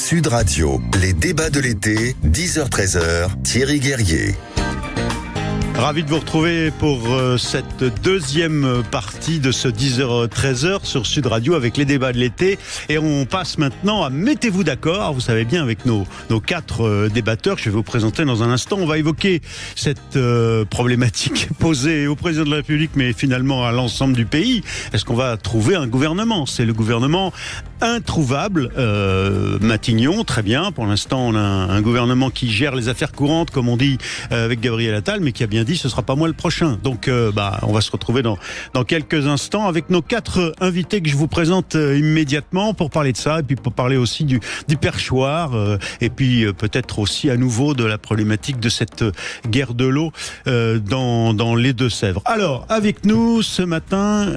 Sud Radio, les débats de l'été, 10h-13h, Thierry Guerrier. Ravi de vous retrouver pour cette deuxième partie de ce 10h-13h sur Sud Radio avec les débats de l'été. Et on passe maintenant à Mettez-vous d'accord. Vous savez bien, avec nos quatre débatteurs que je vais vous présenter dans un instant, on va évoquer cette problématique posée au président de la République, mais finalement à l'ensemble du pays. Est-ce qu'on va trouver un gouvernement ? C'est le gouvernement introuvable. Matignon, très bien. Pour l'instant, on a un gouvernement qui gère les affaires courantes, comme on dit, avec Gabriel Attal, mais qui a bien dit ce sera pas moi le prochain. Donc on va se retrouver dans quelques instants avec nos quatre invités que je vous présente immédiatement pour parler de ça et puis pour parler aussi du perchoir et puis peut-être aussi à nouveau de la problématique de cette guerre de l'eau dans les Deux-Sèvres. Alors avec nous ce matin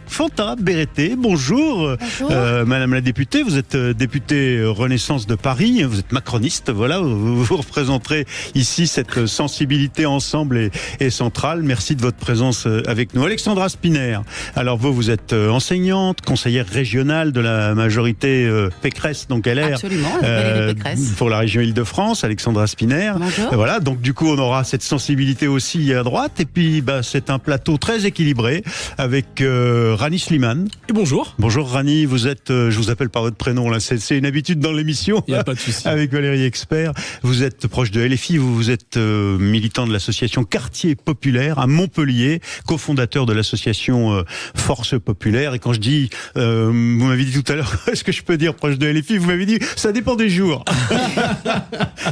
Fanta Berreté, bonjour. Bonjour. Madame la députée, vous êtes députée Renaissance de Paris, vous êtes macroniste, voilà, vous représenterez ici cette sensibilité ensemble et centrale. Merci de votre présence avec nous. Alexandra Spinner, alors vous êtes enseignante, conseillère régionale de la majorité Pécresse, donc LR. Absolument, Valérie Pécresse. Pour la région Île-de-France, Alexandra Spinner. Bonjour. Voilà, donc du coup on aura cette sensibilité aussi à droite et puis c'est un plateau très équilibré avec Rani Slimane. Et bonjour. Bonjour Rani, vous êtes, je vous appelle par votre prénom là, c'est une habitude dans l'émission. Il n'y a pas de souci. Avec Valérie Expert, vous êtes proche de LFI, vous êtes militant de l'association Quartier Populaire à Montpellier, cofondateur de l'association Force Populaire. Et quand je dis, vous m'avez dit tout à l'heure, est-ce que je peux dire proche de LFI ? Vous m'avez dit, ça dépend des jours.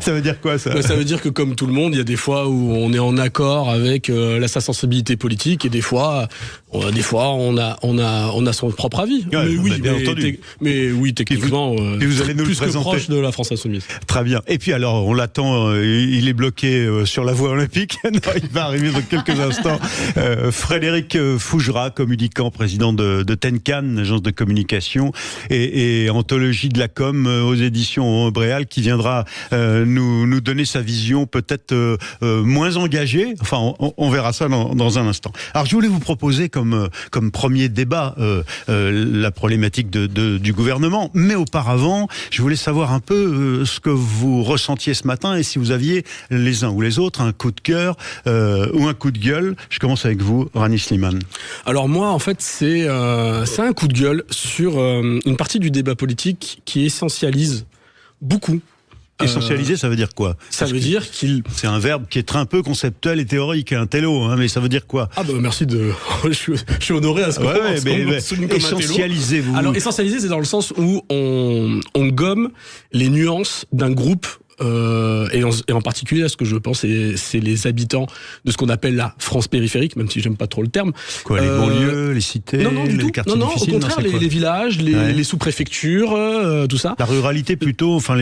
Ça veut dire quoi ça ? Ça veut dire que comme tout le monde, il y a des fois où on est en accord avec sa sensibilité politique et des fois on a son propre avis. Ouais, mais oui, bien entendu. Mais oui, techniquement, et vous allez nous plus le présenter. que proche de la France Insoumise. Très bien. Et puis alors, on l'attend, il est bloqué sur la voie olympique. Non, il va arriver dans quelques instants. Frédéric Fougera, communicant, président de Tenkan, agence de communication et anthologie de la com aux éditions Bréal, qui viendra nous donner sa vision peut-être moins engagée. Enfin, on verra ça dans un instant. Alors, je voulais vous proposer comme premier débat la problématique du gouvernement. Mais auparavant, je voulais savoir un peu ce que vous ressentiez ce matin et si vous aviez les uns ou les autres un coup de cœur ou un coup de gueule. Je commence avec vous, Rani Slimane. Alors moi, en fait, c'est un coup de gueule sur une partie du débat politique qui essentialise beaucoup. Essentialiser, ça veut dire quoi ? Ça veut dire qu'il... C'est un verbe qui est un peu conceptuel et théorique, un télo, mais ça veut dire quoi ? Ah merci de... je suis honoré à ce qu'on souligne comme un télo. Essentialiser, vous... Alors, essentialiser, c'est dans le sens où on gomme les nuances d'un groupe et en particulier, ce que je pense, c'est les habitants de ce qu'on appelle la France périphérique, même si j'aime pas trop le terme. Quoi, les banlieues, les cités, les quartiers difficiles ? Au contraire, les villages, les sous-préfectures, tout ça. La ruralité plutôt, enfin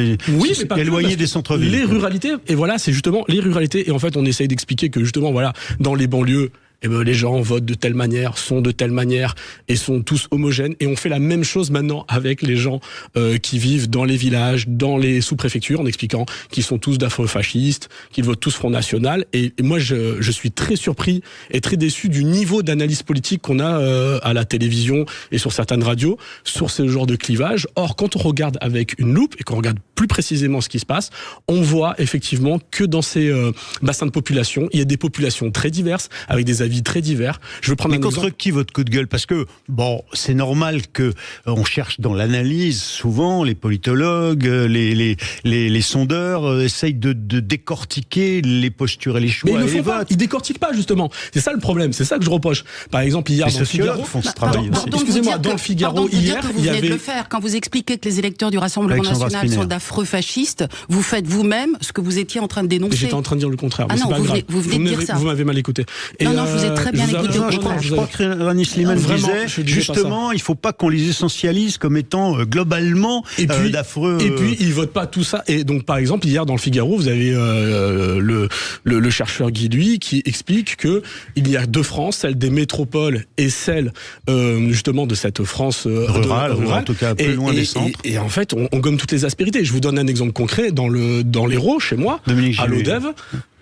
éloignées des centres-villes. Les ruralités, et voilà, c'est justement les ruralités. Et en fait, on essaye d'expliquer que justement, voilà, dans les banlieues, les gens votent de telle manière, sont de telle manière et sont tous homogènes. Et on fait la même chose maintenant avec les gens qui vivent dans les villages, dans les sous-préfectures, en expliquant qu'ils sont tous d'afro-fascistes, qu'ils votent tous Front National. Et moi, je suis très surpris et très déçu du niveau d'analyse politique qu'on a à la télévision et sur certaines radios sur ce genre de clivage. Or, quand on regarde avec une loupe et qu'on regarde plus précisément ce qui se passe, on voit effectivement que dans ces bassins de population, il y a des populations très diverses, avec des avis très divers. Je veux prendre un exemple. Contre qui votre coup de gueule ? Parce que, c'est normal que on cherche dans l'analyse, souvent, les politologues, les sondeurs essayent de décortiquer les postures et les choix. Mais ils ne le font pas, ils décortiquent pas, justement. C'est ça le problème, c'est ça que je reproche. Par exemple, hier, dans le Figaro... Excusez-moi, dans le Figaro, hier, il y avait... de le faire. Quand vous expliquez que les électeurs du Rassemblement national sont d'affreux fascistes, vous faites vous-même ce que vous étiez en train de dénoncer. J'étais en train de dire le contraire. Ah non, vous venez de dire ça. Vous m'avez mal écé. Non, je vous ai très bien écouté. Je crois que Rani Slimane disait, justement, il ne faut pas qu'on les essentialise comme étant globalement d'affreux... Et puis, ils ne votent pas tout ça. Et donc, par exemple, hier, dans le Figaro, vous avez le chercheur Guy Duy qui explique qu'il y a deux France, celle des métropoles et celle, justement, de cette France rurale, en tout cas, un peu loin des centres. Et en fait, on gomme toutes les aspérités. Je vous donne un exemple concret. Dans l'Hérault, chez moi, à l'Odève,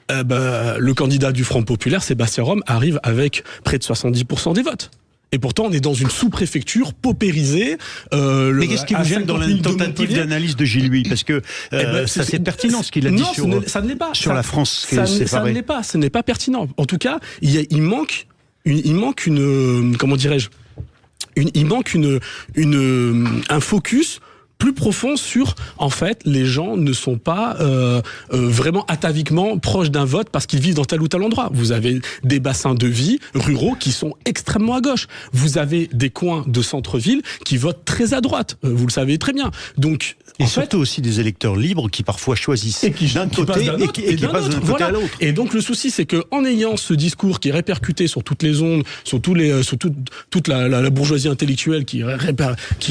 le candidat du Front Populaire, Sébastien Rome, arrive avec près de 70% des votes. Et pourtant, on est dans une sous-préfecture paupérisée. Mais qu'est-ce qui vous gêne dans la tentative d'analyse de Gilles? Parce que ça c'est pertinent ce qu'il a dit ça ne l'est pas. Sur la France ça ne l'est pas. Ce n'est pas pertinent. En tout cas, il manque comment dirais-je, il manque un focus plus profond sur, en fait, les gens ne sont pas vraiment ataviquement proches d'un vote parce qu'ils vivent dans tel ou tel endroit. Vous avez des bassins de vie ruraux qui sont extrêmement à gauche. Vous avez des coins de centre-ville qui votent très à droite. Vous le savez très bien. Donc, et surtout aussi des électeurs libres qui parfois choisissent d'un côté et qui passent d'un côté à l'autre. Et donc le souci, c'est que en ayant ce discours qui est répercuté sur toutes les ondes, sur toute la bourgeoisie intellectuelle qui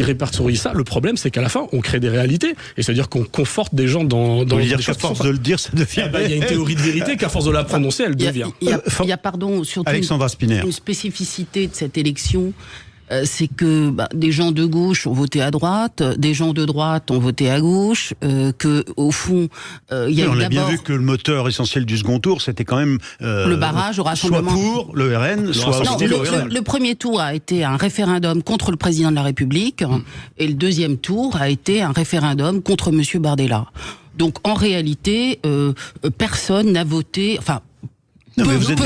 répertorie ça, le problème, c'est qu'à la fin, on crée des réalités. Et c'est-à-dire qu'on conforte des gens dans des choses. À force de le dire, ça devient. Il y a une théorie de vérité qu'à force de la prononcer, elle devient. Il y a pardon, surtout Alexandra Spinner. Une spécificité de cette élection. C'est que des gens de gauche ont voté à droite, des gens de droite ont voté à gauche, que au fond, il y a on a bien vu que le moteur essentiel du second tour, c'était quand même le barrage au rassemblement. Soit pour le RN, soit hostile au RN. Le premier tour a été un référendum contre le président de la République, et le deuxième tour a été un référendum contre Monsieur Bardella. Donc en réalité, personne n'a voté. Enfin. Non, mais vous êtes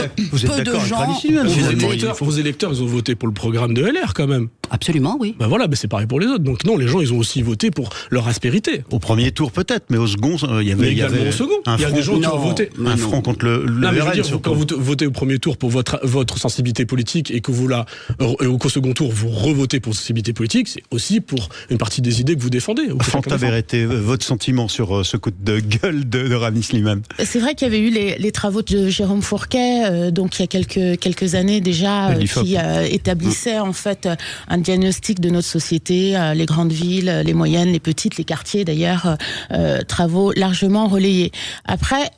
d'accord avec Alice. Vos électeurs, ils ont voté pour le programme de LR quand même. Absolument, oui. Ben voilà, c'est pareil pour les autres. Donc non, les gens, ils ont aussi voté pour leur aspérité. Au premier tour peut-être, mais au second, il y avait au second. Il y a des gens qui ont voté. Un front contre le RN. Quand vous votez au premier tour pour votre sensibilité politique et que qu'au second tour vous revotez pour sensibilité politique, c'est aussi pour une partie des idées que vous défendez. Fanta Berete, votre sentiment sur ce coup de gueule de Rami Slimane? C'est vrai qu'il y avait eu les travaux de Jérôme Fourquet, donc il y a quelques années déjà, qui établissait en fait un diagnostic de notre société, les grandes villes, les moyennes, les petites, les quartiers d'ailleurs, travaux largement relayés. Après,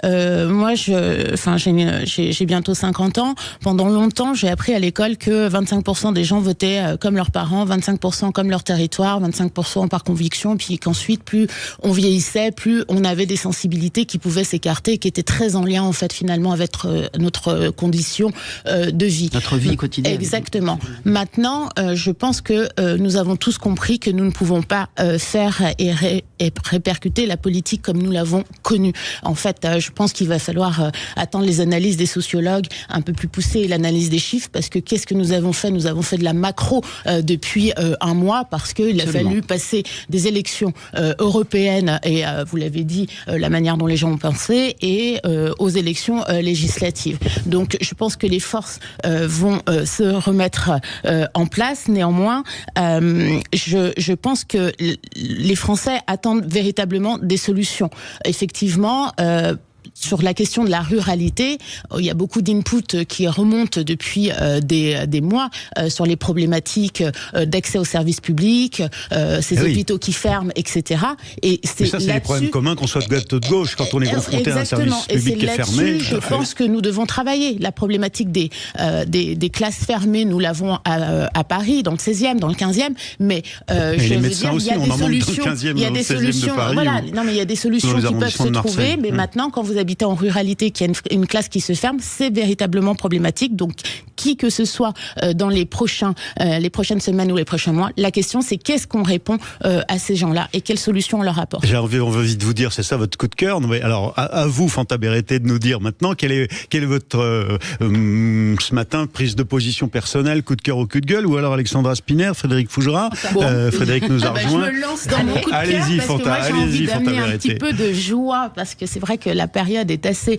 moi, j'ai bientôt 50 ans. Pendant longtemps, j'ai appris à l'école que 25% des gens votaient comme leurs parents, 25% comme leur territoire, 25% par conviction, puis qu'ensuite, plus on vieillissait, plus on avait des sensibilités qui pouvaient s'écarter, qui étaient très en lien en fait finalement avec notre condition de vie. Notre vie quotidienne. Exactement. Maintenant, je pense que nous avons tous compris que nous ne pouvons pas faire et répercuter la politique comme nous l'avons connue. En fait, je pense qu'il va falloir attendre les analyses des sociologues un peu plus poussées et l'analyse des chiffres, parce que qu'est-ce que nous avons fait? Nous avons fait de la macro depuis un mois, parce qu'il a fallu passer des élections européennes, et vous l'avez dit, la manière dont les gens ont pensé, et aux élections législatives. Donc je pense que les forces vont se remettre en place. Néanmoins, je pense que les Français attendent véritablement des solutions. Effectivement, sur la question de la ruralité, il y a beaucoup d'inputs qui remontent depuis des mois sur les problématiques d'accès aux services publics, ces hôpitaux qui ferment, etc. Et c'est les problèmes communs qu'on soit de droite ou de gauche quand on est confronté à un service public qui est fermé. Je pense que nous devons travailler. La problématique des classes fermées, nous l'avons à Paris, dans le 16e, dans le 15e, mais je veux dire, il y a des solutions. Il y a des solutions. Voilà, non, mais il y a des solutions qui peuvent se trouver, mais maintenant, quand vous habitez en ruralité, qu'il y a une classe qui se ferme, c'est véritablement problématique. Donc, qui que ce soit dans les prochaines semaines ou les prochains mois, la question c'est qu'est-ce qu'on répond à ces gens-là et quelles solutions on leur apporte. On veut vite vous dire, c'est ça votre coup de cœur. Mais alors, à vous, Fanta Berete, de nous dire maintenant quelle est votre ce matin prise de position personnelle, coup de cœur ou coup de gueule, ou alors Alexandra Spinner, Frédéric Fougera, Frédéric nous a rejoint. Je me lance dans mon coup de cœur allez-y, parce que moi j'ai envie d'amener un petit peu de joie, parce que c'est vrai que la période est assez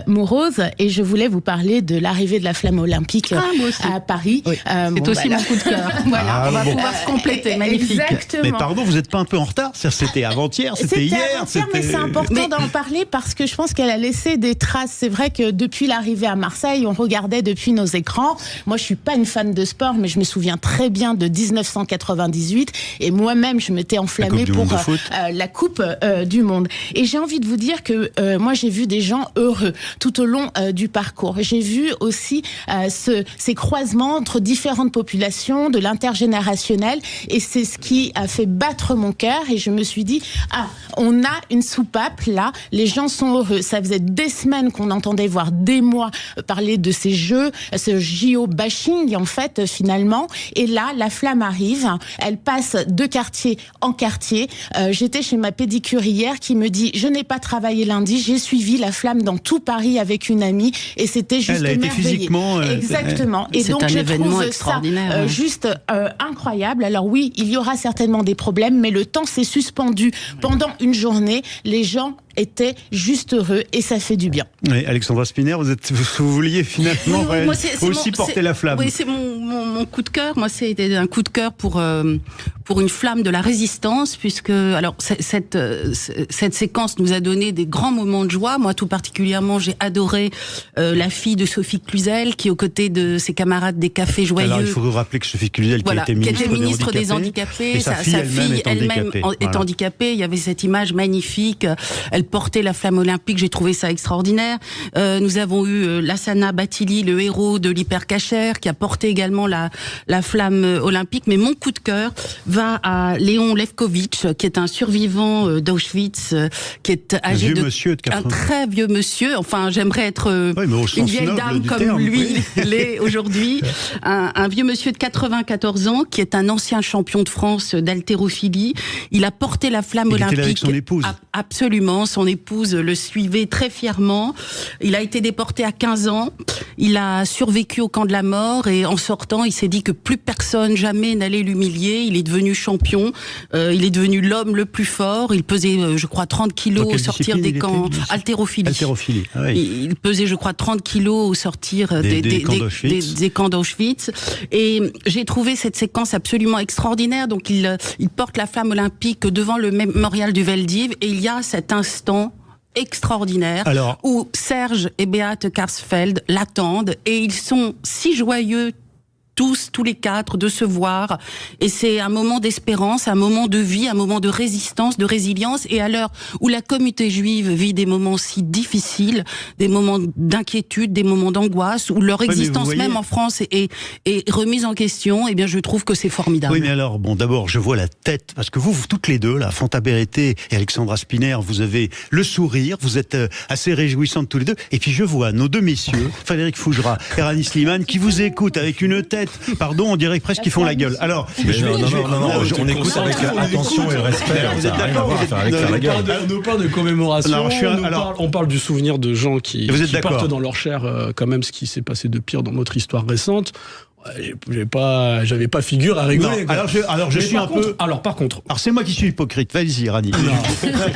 morose, et je voulais vous parler de l'arrivée de la flamme olympique à Paris. Oui. C'est aussi mon coup de cœur. Voilà, on va pouvoir se compléter. Magnifique. Exactement. Mais pardon, vous n'êtes pas un peu en retard? C'était avant-hier, c'était hier. Mais c'est important d'en parler parce que je pense qu'elle a laissé des traces. C'est vrai que depuis l'arrivée à Marseille, on regardait depuis nos écrans. Moi, je suis pas une fan de sport, mais je me souviens très bien de 1998, et moi-même, je m'étais enflammée pour la Coupe du Monde. Et j'ai envie de vous dire que moi, j'ai vu des gens heureux tout au long du parcours. J'ai vu aussi ces croisements entre différentes populations, de l'intergénérationnel, et c'est ce qui a fait battre mon cœur, et je me suis dit, on a une soupape là, les gens sont heureux. Ça faisait des semaines qu'on entendait, voire des mois, parler de ces jeux, ce JO bashing en fait finalement, et là la flamme arrive, elle passe de quartier en quartier. J'étais chez ma pédicure hier qui me dit, je n'ai pas travaillé lundi, j'ai suivi la flamme dans tout Paris avec une amie, et c'était juste merveilleux. Elle a été physiquement... Exactement. Et donc je trouve ça juste incroyable. Alors oui, il y aura certainement des problèmes, mais le temps s'est suspendu pendant une journée. Les gens étaient juste heureux et ça fait du bien. Oui, Alexandra Spinner, vous vouliez finalement porter la flamme. Oui, c'est mon coup de cœur. Moi, c'était un coup de cœur pour une flamme de la résistance, puisque alors cette séquence nous a donné des grands moments de joie. Moi, tout particulièrement, j'ai adoré la fille de Sophie Cluzel, qui aux côtés de ses camarades des Cafés Joyeux. Alors, il faut vous rappeler que Sophie Cluzel, qui était ministre des handicapés, sa fille elle-même est handicapée. Il y avait cette image magnifique. Elle portait la flamme olympique. J'ai trouvé ça extraordinaire. Nous avons eu Lassana Bathily, le héros de l'hypercachère, qui a porté également la flamme olympique. Mais mon coup de cœur va à Léon Levkovitch, qui est un survivant d'Auschwitz, qui est âgé un très vieux monsieur. Enfin, j'aimerais être une vieille dame comme lui l'est aujourd'hui. Un vieux monsieur de 94 ans, qui est un ancien champion de France d'haltérophilie. Il a porté la flamme olympique. Il était avec son épouse. Absolument. Son épouse le suivait très fièrement. Il a été déporté à 15 ans. Il a survécu au camp de la mort, et en sortant, il s'est dit que plus personne jamais n'allait l'humilier. Il est devenu champion. Il est devenu l'homme le plus fort. Il pesait, je crois, 30 kilos au sortir des camps. Haltérophilie. Il pesait, je crois, 30 kilos au sortir des camps d'Auschwitz. Et j'ai trouvé cette séquence absolument extraordinaire. Donc, il porte la flamme olympique devant le mémorial du Veldiv, et il y a cet instant extraordinaire où Serge et Beate Karsfeld l'attendent, et ils sont si joyeux tous les quatre, de se voir. Et c'est un moment d'espérance, un moment de vie, un moment de résistance, de résilience. Et à l'heure où la communauté juive vit des moments si difficiles, des moments d'inquiétude, des moments d'angoisse, où leur existence même en France est remise en question, eh bien je trouve que c'est formidable. Oui, mais alors, d'abord, je vois la tête, parce que vous toutes les deux, là, Fanta Berete et Alexandra Spinner, vous avez le sourire, vous êtes assez réjouissantes tous les deux. Et puis je vois nos deux messieurs, Frédéric Fougera et Rani Slimane, qui vous écoutent avec une tête. Pardon, on dirait presque qu'ils font la gueule. Alors, on écoute avec attention et respect. Vous êtes d'accord? On parle de commémoration. On parle du souvenir de gens qui portent dans leur chair quand même ce qui s'est passé de pire dans notre histoire récente. J'avais pas figure à rigoler. Alors je suis un peu. Alors par contre. Alors c'est moi qui suis hypocrite. Vas-y, Rani.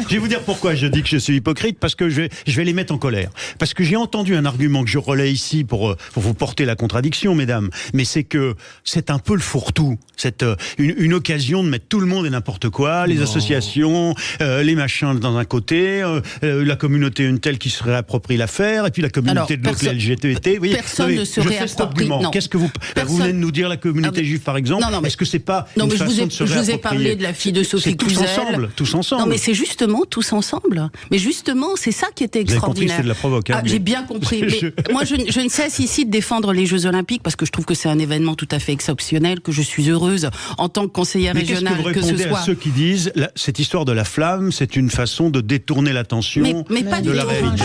Je vais vous dire pourquoi je dis que je suis hypocrite, parce que je vais les mettre en colère. Parce que j'ai entendu un argument que je relaie ici pour vous porter la contradiction, mesdames. Mais c'est que c'est un peu le fourre-tout. C'est une occasion de mettre tout le monde et n'importe quoi, les associations, les machins dans un côté, la communauté une telle qui se réapproprie l'affaire, et puis la communauté de l'autre, LGBT. Personne ne se réapproprie. Qu'est-ce que vous venez de nous dire, la communauté juive par exemple? Est-ce que c'est pas une façon de se réapproprier? Je vous ai parlé de la fille de Sophie Cluzel. Tous ensemble. Non, mais c'est justement tous ensemble. Mais justement, c'est ça qui était extraordinaire. Vous avez compris, c'est de la provoque. J'ai bien compris. Mais moi, je ne cesse ici de défendre les Jeux Olympiques, parce que je trouve que c'est un événement tout à fait exceptionnel, que je suis heureuse en tant que conseillère régionale que ce soit. À ceux qui disent cette histoire de la flamme, c'est une façon de détourner l'attention de la réalité.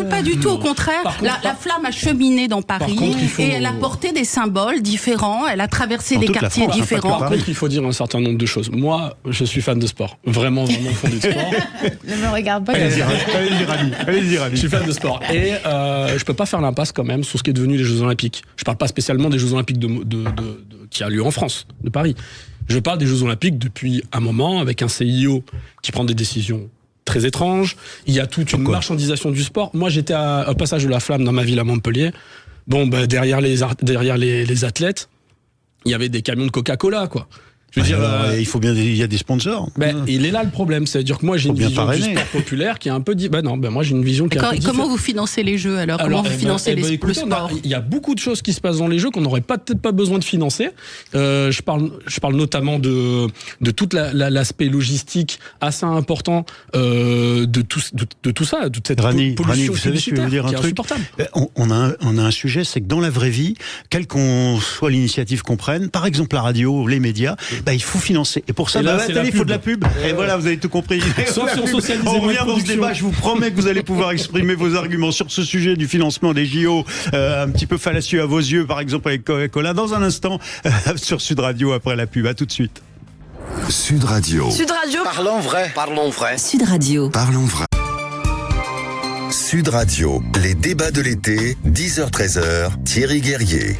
Pas du tout. Au contraire, la flamme a cheminé dans Paris et elle a porté des symboles différents. Elle a traversé des quartiers différents. Par contre, il faut dire un certain nombre de choses. Moi, je suis fan de sport. Vraiment fan de sport. Ne me regarde pas. Allez-y, Rani. Je suis fan de sport. Et je peux pas faire l'impasse quand même sur ce qui est devenu les Jeux Olympiques. Je parle pas spécialement des Jeux Olympiques qui a lieu en France, de Paris. Je parle des Jeux Olympiques depuis un moment, avec un CIO qui prend des décisions très étranges. Il y a toute une marchandisation du sport. Moi, j'étais au passage de la flamme dans ma ville à Montpellier. Derrière les athlètes, il y avait des camions de Coca-Cola, quoi. Je veux dire, il faut bien, il y a des sponsors. Il est là le problème, c'est-à-dire que moi j'ai une vision du sport populaire qui est un peu moi j'ai une vision qui est un peu Comment vous financez les jeux alors comment vous financez le sport? Il y a beaucoup de choses qui se passent dans les jeux qu'on n'aurait peut-être pas besoin de financer. Je parle notamment de tout l'aspect logistique assez important de tout ça, de toute cette pollution vous savez, je vais vous dire un truc. On a un sujet, c'est que dans la vraie vie, quelle qu'on soit l'initiative qu'on prenne, par exemple la radio, les médias, il faut financer. Et pour ça, la télé, il faut de la pub. Et voilà, vous avez tout compris. Sauf si on socialise on revient dans ce débat. Je vous promets que vous allez pouvoir exprimer vos arguments sur ce sujet du financement des JO, un petit peu fallacieux à vos yeux, par exemple avec Coca-Cola, dans un instant sur Sud Radio après la pub. À tout de suite. Sud Radio. Sud Radio. Parlons vrai. Parlons vrai. Sud Radio. Parlons vrai. Sud Radio, les débats de l'été, 10h-13h, Thierry Guerrier.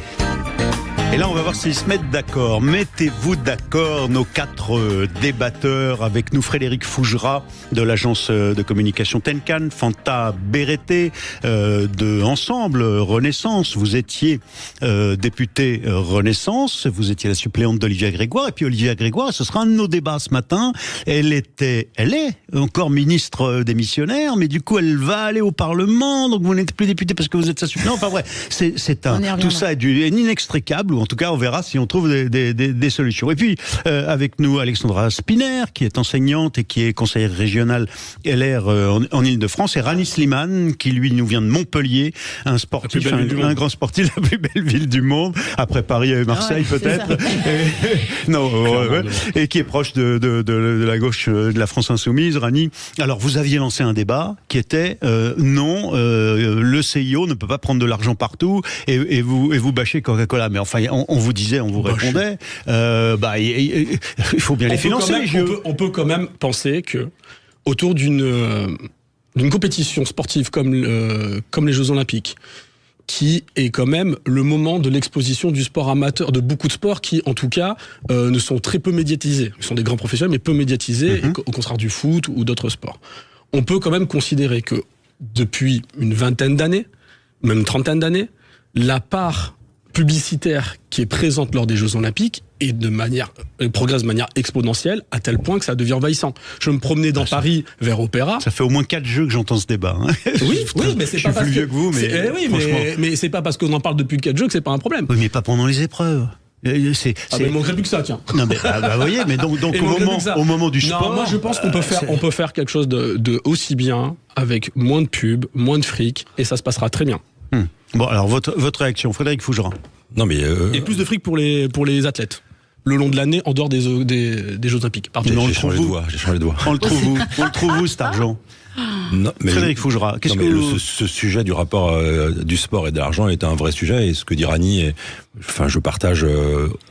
Et là, on va voir s'ils se mettent d'accord. Mettez-vous d'accord, nos 4 débatteurs. Avec nous, Frédéric Fougera, de l'agence de communication Tenkan, Fanta Berete, de Ensemble Renaissance. Vous étiez député Renaissance, vous étiez la suppléante d'Olivia Grégoire. Et puis Olivia Grégoire, ce sera un de nos débats ce matin. Elle est encore ministre démissionnaire, mais du coup, elle va aller au Parlement. Donc vous n'êtes plus député parce que vous êtes sa suppléante. Enfin bref, tout ça est inextricable. En tout cas, on verra si on trouve des solutions. Et puis, avec nous, Alexandra Spinner, qui est enseignante et qui est conseillère régionale LR en Ile-de-France, et Rani Slimane, qui lui nous vient de Montpellier, un sportif, un grand sportif, la plus belle ville du monde, après Paris et Marseille peut-être, et qui est proche de la gauche de la France insoumise. Rani, alors vous aviez lancé un débat qui était le CIO ne peut pas prendre de l'argent partout, et vous bâchez Coca-Cola. Mais enfin, on vous disait, on vous répondait, il faut bien les financer. On peut quand même penser que autour d'une compétition sportive comme les Jeux Olympiques, qui est quand même le moment de l'exposition du sport amateur, de beaucoup de sports qui, en tout cas, ne sont très peu médiatisés. Ils sont des grands professionnels, mais peu médiatisés, au contraire du foot ou d'autres sports. On peut quand même considérer que depuis une vingtaine d'années, même une trentaine d'années, la part publicitaire qui est présente lors des Jeux Olympiques et progresse de manière exponentielle à tel point que ça devient envahissant. Je me promenais dans Paris vers Opéra. Ça fait au moins 4 jeux que j'entends ce débat. Oui, mais c'est pas parce plus vieux que vous, mais c'est pas parce qu'on en parle depuis 4 jeux que c'est pas un problème. Oui, mais pas pendant les épreuves. Il manquerait plus que ça, tiens. Non, mais vous voyez, mais donc au moment du sport. Non, moi je pense qu'on peut faire quelque chose de aussi bien, avec moins de pubs, moins de fric, et ça se passera très bien. Bon, alors votre réaction, Frédéric Fougera. Non, mais et plus de fric pour les athlètes le long de l'année en dehors des Jeux Olympiques. J'ai changé de voix. On le trouve où cet argent? Non, mais Frédéric Fougera, ce sujet du rapport du sport et de l'argent est un vrai sujet, et ce que dit Rani, je partage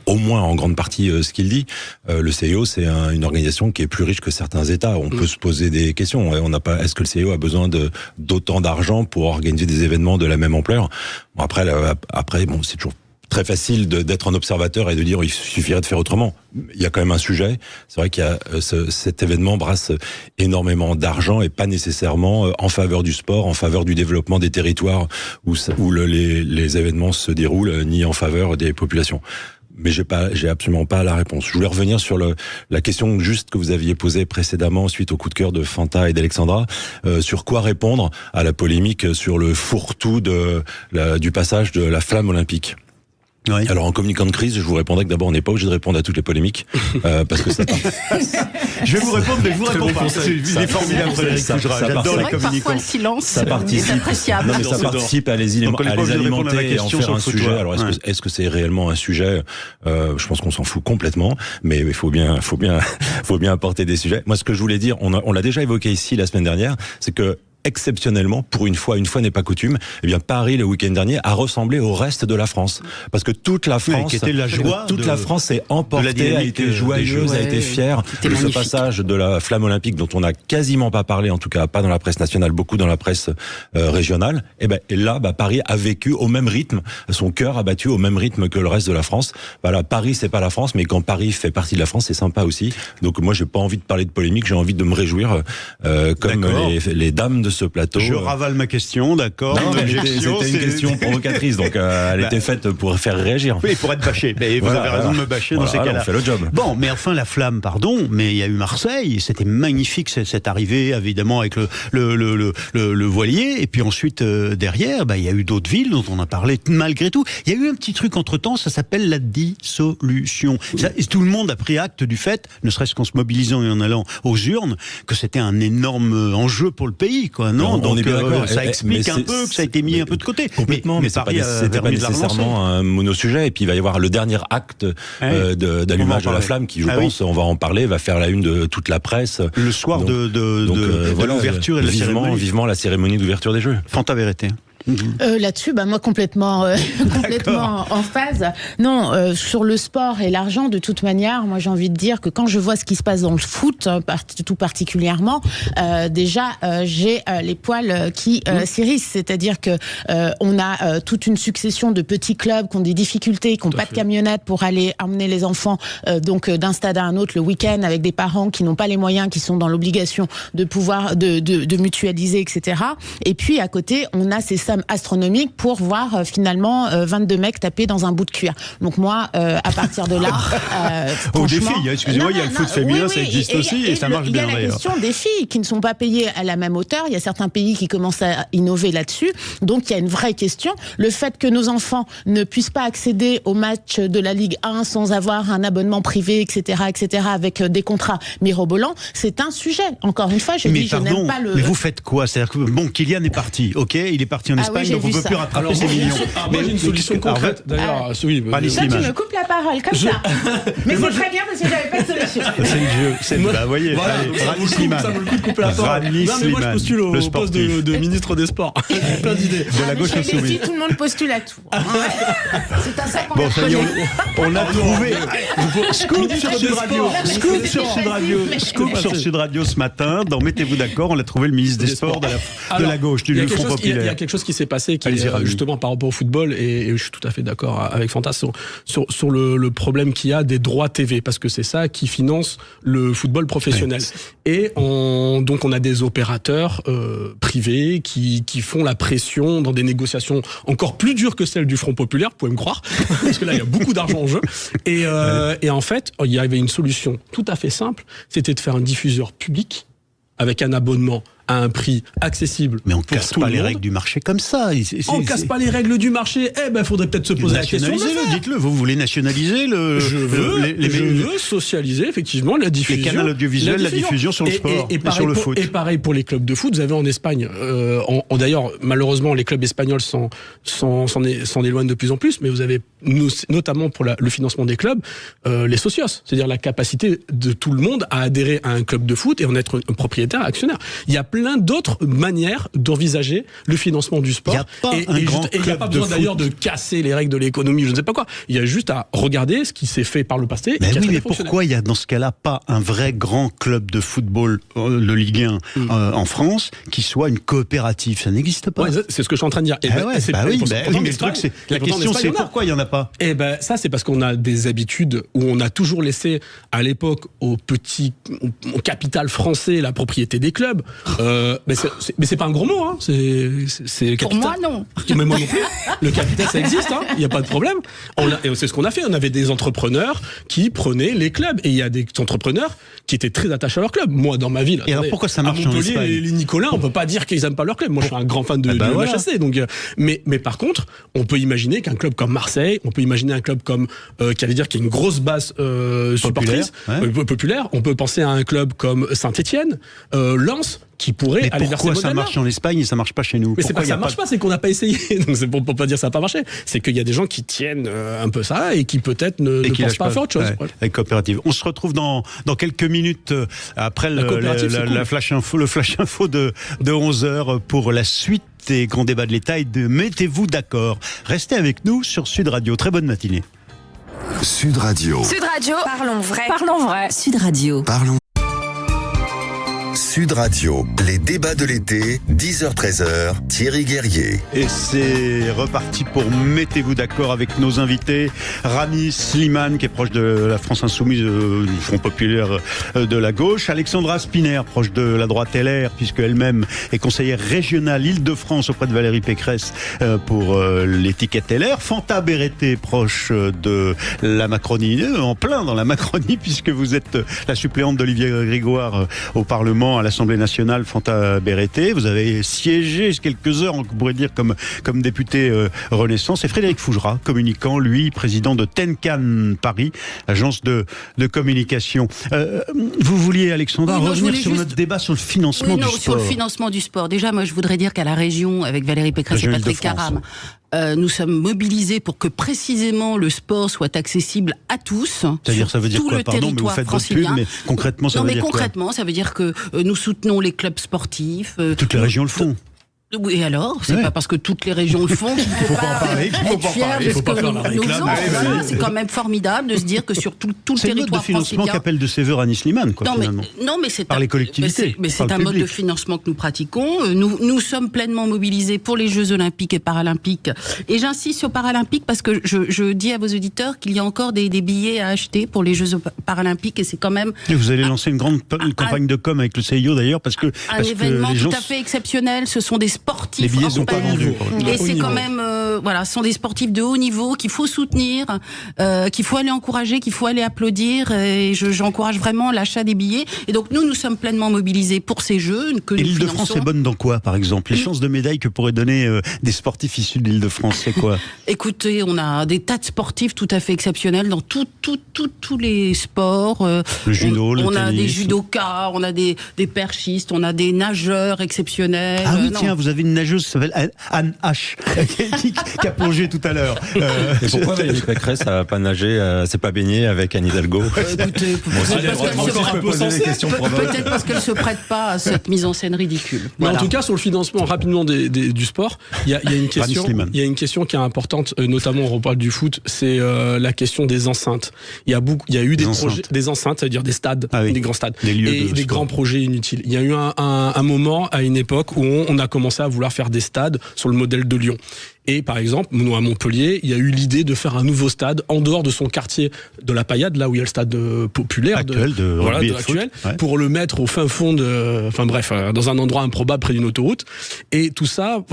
au moins en grande partie ce qu'il dit. Le CIO, c'est une organisation qui est plus riche que certains États. On peut se poser des questions. Est-ce que le CIO a besoin d'autant d'argent pour organiser des événements de la même ampleur? Bon, après, c'est toujours très facile d'être un observateur et de dire il suffirait de faire autrement. Il y a quand même un sujet. C'est vrai qu'il y a cet événement brasse énormément d'argent et pas nécessairement en faveur du sport, en faveur du développement des territoires où les événements se déroulent, ni en faveur des populations. Mais j'ai absolument pas la réponse. Je voulais revenir sur la question juste que vous aviez posée précédemment suite au coup de cœur de Fanta et d'Alexandra, sur quoi répondre à la polémique sur le fourre-tout du passage de la flamme olympique. Oui. Alors en communicant de crise, je vous répondrai que d'abord on n'est pas obligé de répondre à toutes les polémiques parce que ça part... Je vais vous répondre, mais je vous réponds pas. Il est formidable, Frédéric Fougera. J'adore les communicants. Parfois le silence est appréciable. Non, mais ça participe à les alimenter et en faire un sujet. Alors est-ce que c'est réellement un sujet? Je pense qu'on s'en fout complètement, mais il faut bien apporter des sujets. Moi, ce que je voulais dire, on l'a déjà évoqué ici la semaine dernière, c'est que exceptionnellement, pour une fois n'est pas coutume, eh bien Paris le week-end dernier a ressemblé au reste de la France, parce que toute la France, la France s'est emportée, a été joyeuse, a été fière de ce passage de la flamme olympique dont on n'a quasiment pas parlé, en tout cas pas dans la presse nationale, beaucoup dans la presse régionale. Et là, Paris a vécu au même rythme, son cœur a battu au même rythme que le reste de la France. Voilà, Paris c'est pas la France, mais quand Paris fait partie de la France, c'est sympa aussi. Donc moi j'ai pas envie de parler de polémique, j'ai envie de me réjouir comme les dames de ce plateau. Je ravale ma question, d'accord. Non, mais c'était une question provocatrice, donc elle était faite pour faire réagir. Oui, pour être bâché. Mais vous avez raison de me bâcher dans ces cas-là. On fait le job. Bon, mais enfin, la flamme, pardon, mais il y a eu Marseille, c'était magnifique cette arrivée, évidemment, avec le voilier, et puis ensuite, derrière, il y a eu d'autres villes dont on a parlé malgré tout. Il y a eu un petit truc entre-temps, ça s'appelle la dissolution. Et tout le monde a pris acte du fait, ne serait-ce qu'en se mobilisant et en allant aux urnes, que c'était un énorme enjeu pour le pays, quoi, non? On est bien d'accord. Ça explique un peu que ça a été mis un peu de côté. Complètement, mais c'était pas nécessairement un monosujet. Et puis il va y avoir le dernier acte d'allumage de la flamme qui, je pense, on va en parler, va faire la une de toute la presse. Le soir de l'ouverture et de la cérémonie. Vivement la cérémonie d'ouverture des Jeux. Fanta Vérité. Là-dessus, moi complètement en phase. Non, sur le sport et l'argent, de toute manière, moi j'ai envie de dire que quand je vois ce qui se passe dans le foot, tout particulièrement, déjà j'ai les poils qui s'hérissent. C'est-à-dire que on a toute une succession de petits clubs qui ont des difficultés, qui n'ont pas de camionnette pour aller emmener les enfants donc d'un stade à un autre le week-end, avec des parents qui n'ont pas les moyens, qui sont dans l'obligation de pouvoir de mutualiser, etc. Et puis à côté, on a ces astronomique pour voir finalement 22 mecs taper dans un bout de cuir. Donc moi, à partir de là, au défi, excusez-moi, il y a le foot féminin, ça existe aussi et ça marche bien d'ailleurs. Il y a la question des filles qui ne sont pas payées à la même hauteur. Il y a certains pays qui commencent à innover là-dessus. Donc il y a une vraie question. Le fait que nos enfants ne puissent pas accéder aux matchs de la Ligue 1 sans avoir un abonnement privé, etc., avec des contrats mirobolants, c'est un sujet. Encore une fois, je n'aime pas le... Mais vous faites quoi? C'est-à-dire que bon, Kylian est parti, ok, il est parti en Espagne, donc on ne peut plus rattraper ces millions. Moi j'ai une solution concrète. D'ailleurs, toi tu me coupes la parole comme ça. Mais c'est très bien parce que j'avais pas de solution. C'est le jeu. Vous voyez, Rani Slimane. Ça vaut le coup de couper la parole. Non mais moi je postule au poste de ministre des Sports. J'ai plein d'idées. De la gauche insoumise. Tout le monde postule à tout. C'est un sac. Bon, ça y est, on a trouvé. Scoop sur Sud Radio. Scoop sur Sud Radio ce matin. Dans Mettez-vous d'accord, on a trouvé le ministre des Sports de la gauche, du Front Populaire. Il y a quelque chose qui s'est passé qui est justement par rapport au football, et je suis tout à fait d'accord avec Fantas sur le problème qu'il y a des droits TV, parce que c'est ça qui finance le football professionnel. Et donc on a des opérateurs privés qui font la pression dans des négociations encore plus dures que celles du Front Populaire, vous pouvez me croire, parce que là il y a beaucoup d'argent en jeu. Et en fait, il y avait une solution tout à fait simple, c'était de faire un diffuseur public avec un abonnement à un prix accessible. Mais on casse pas les règles du marché comme ça. On casse pas les règles du marché. Faudrait peut-être se poser la question. Nationalisez-le, dites-le. Vous voulez nationaliser Je veux socialiser effectivement la diffusion. Les canaux audiovisuels, la diffusion sur le sport et sur le foot. Et pareil pour les clubs de foot. Vous avez en Espagne, d'ailleurs, malheureusement, les clubs espagnols s'en éloignent de plus en plus, mais vous avez notamment pour le financement des clubs, les socios, c'est-à-dire la capacité de tout le monde à adhérer à un club de foot et en être un propriétaire, actionnaire. Il y a plein d'autres manières d'envisager le financement du sport. Il n'y a pas besoin d'ailleurs de casser les règles de l'économie, je ne sais pas quoi. Il y a juste à regarder ce qui s'est fait par le passé. Mais pourquoi il n'y a dans ce cas-là pas un vrai grand club de football de Ligue 1 en France qui soit une coopérative? Ça n'existe pas. C'est ce que je suis en train de dire. Mais le truc, c'est la question, c'est pourquoi il n'y en a pas? Ça, c'est parce qu'on a des habitudes où on a toujours laissé à l'époque au capital français la propriété des clubs. Mais c'est pas un gros mot, hein. C'est pour moi non. Mais moi non plus. Le capital ça existe, hein. Il n'y a pas de problème. Et c'est ce qu'on a fait. On avait des entrepreneurs qui prenaient les clubs, et il y a des entrepreneurs qui étaient très attachés à leur club. Moi dans ma ville. Et alors pourquoi ça marche en Espagne? Les Nicolins, on peut pas dire qu'ils aiment pas leur club. Moi je suis un grand fan de MHSC. Donc mais par contre, on peut imaginer qu'un club comme Marseille, on peut imaginer un club comme qui a une grosse base supportrice populaire. On peut penser à un club comme Saint-Étienne, Lens, qui pourrait aller vers ces modèles-là. Pourquoi ça marche en Espagne et ça marche pas chez nous? Mais c'est pas que ça marche pas, c'est qu'on n'a pas essayé. Donc c'est pour pas dire ça n'a pas marché. C'est qu'il y a des gens qui tiennent un peu ça et qui peut-être ne pensent pas à faire autre chose. Avec coopérative. On se retrouve dans quelques minutes après le flash info de 11h pour la suite des grands débats de l'État et de Mettez-vous d'accord. Restez avec nous sur Sud Radio. Très bonne matinée. Sud Radio. Sud Radio. Parlons vrai. Parlons vrai. Sud Radio. Parlons. Sud Radio, les débats de l'été, 10h-13h, Thierry Guerrier. Et c'est reparti pour Mettez-vous d'accord avec nos invités. Rami Slimane, qui est proche de la France Insoumise, du Front Populaire de la gauche. Alexandra Spinner, proche de la droite LR, puisqu'elle-même est conseillère régionale Île-de-France auprès de Valérie Pécresse pour l'étiquette LR. Fanta Berreté, proche de la Macronie, en plein dans la Macronie, puisque vous êtes la suppléante d'Olivier Grégoire au Parlement, à l'Assemblée nationale. Fanta Berreté, vous avez siégé quelques heures, on pourrait dire, comme député Renaissance. Et Frédéric Fougera, communicant, lui, président de Tenkan Paris, agence de communication. Vous vouliez, Alexandra, revenir sur notre débat sur le financement du sport. Sur le financement du sport. Déjà, moi, je voudrais dire qu'à la région, avec Valérie Pécresse et Patrick Caram, nous sommes mobilisés pour que précisément le sport soit accessible à tous. C'est-à-dire, ça veut dire quoi? Pardon, mais vous faites votre pub, mais concrètement, ça veut dire quoi? Concrètement, ça veut dire que nous soutenons les clubs sportifs. Toutes les régions le font. Oui, alors, c'est pas parce que toutes les régions le font qu'il ne faut pas être fier de ce que nous faisons. C'est quand même formidable de se dire que sur tout le territoire francilien. C'est le mode de financement qu'appelle de ses voeux Rami Slimane, quoi, finalement. Non, mais c'est par les collectivités. Mais c'est un mode de financement que nous pratiquons. Nous sommes pleinement mobilisés pour les Jeux Olympiques et Paralympiques. Et j'insiste sur Paralympiques parce que je dis à vos auditeurs qu'il y a encore des billets à acheter pour les Jeux Paralympiques et c'est quand même. Et vous allez lancer une grande campagne de com avec le CIO d'ailleurs parce que. Un événement tout à fait exceptionnel. Ce sont des sportifs. Les billets sont pas vendus. Et c'est quand même, ce sont des sportifs de haut niveau qu'il faut soutenir, qu'il faut aller encourager, qu'il faut aller applaudir. Et j'encourage vraiment l'achat des billets. Et donc nous sommes pleinement mobilisés pour ces Jeux que nous finançons. Et l'Île-de-France est bonne dans quoi, par exemple? Les chances de médaille que pourraient donner des sportifs issus de l'Île-de-France, c'est quoi? Écoutez, on a des tas de sportifs tout à fait exceptionnels dans tous les sports. Le judo, le tennis. On a des judokas, on a des perchistes, on a des nageurs exceptionnels. Ah oui, tiens, vous avez une nageuse qui s'appelle Anne H, qui a plongé tout à l'heure. Et pourquoi Valérie Pécresse n'a pas nagé, s'est pas baignée avec Anne Hidalgo? Écoutez, peut-être parce qu'elle se prête pas à cette mise en scène ridicule. Mais en tout cas, sur le financement rapidement du sport, il y a une question qui est importante, notamment on reparle du foot, c'est la question des enceintes. Il y a eu des projets, des enceintes, c'est-à-dire des stades, des grands stades, des grands projets inutiles. Il y a eu un moment, à une époque, où on a commencé à vouloir faire des stades sur le modèle de Lyon. Et par exemple, nous à Montpellier, il y a eu l'idée de faire un nouveau stade en dehors de son quartier de la Paillade, là où il y a le stade populaire actuel, pour le mettre au fin fond dans un endroit improbable près d'une autoroute. Et tout ça,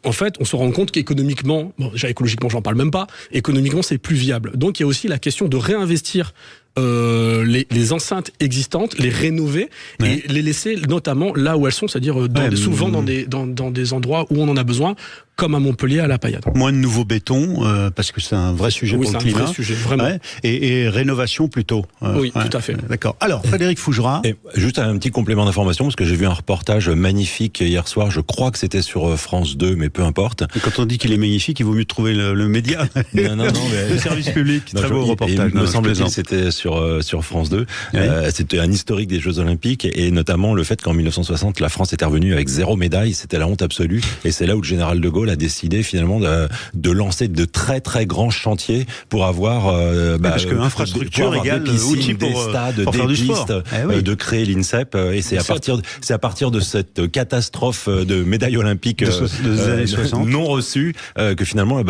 en fait, on se rend compte qu'économiquement, déjà écologiquement, j'en parle même pas, économiquement, c'est plus viable. Donc il y a aussi la question de réinvestir les enceintes existantes, les rénover et les laisser notamment là où elles sont, c'est-à-dire souvent dans des endroits où on en a besoin, comme à Montpellier, à la Paillade. Moins de nouveaux bétons, parce que c'est un vrai sujet pour le climat. C'est un vrai sujet, vraiment. Et rénovation plutôt. Oui, tout à fait. D'accord. Alors, Frédéric Fougera. Et juste un petit complément d'information, parce que j'ai vu un reportage magnifique hier soir, je crois que c'était sur France 2, mais peu importe. Et quand on dit qu'il est magnifique, il vaut mieux trouver le média. Non, mais... le service public, très beau reportage. Il me semble-t-il c'était sur France 2. Oui. C'était un historique des Jeux Olympiques, et notamment le fait qu'en 1960, la France était revenue avec 0 médaille, c'était la honte absolue, et c'est là où le général de Gaulle a décidé finalement de lancer de très très grands chantiers pour avoir parce que infrastructure égale outils des stades, des pistes, de créer l'INSEP, et c'est à partir de cette catastrophe de médailles olympiques des années 60 non reçues que finalement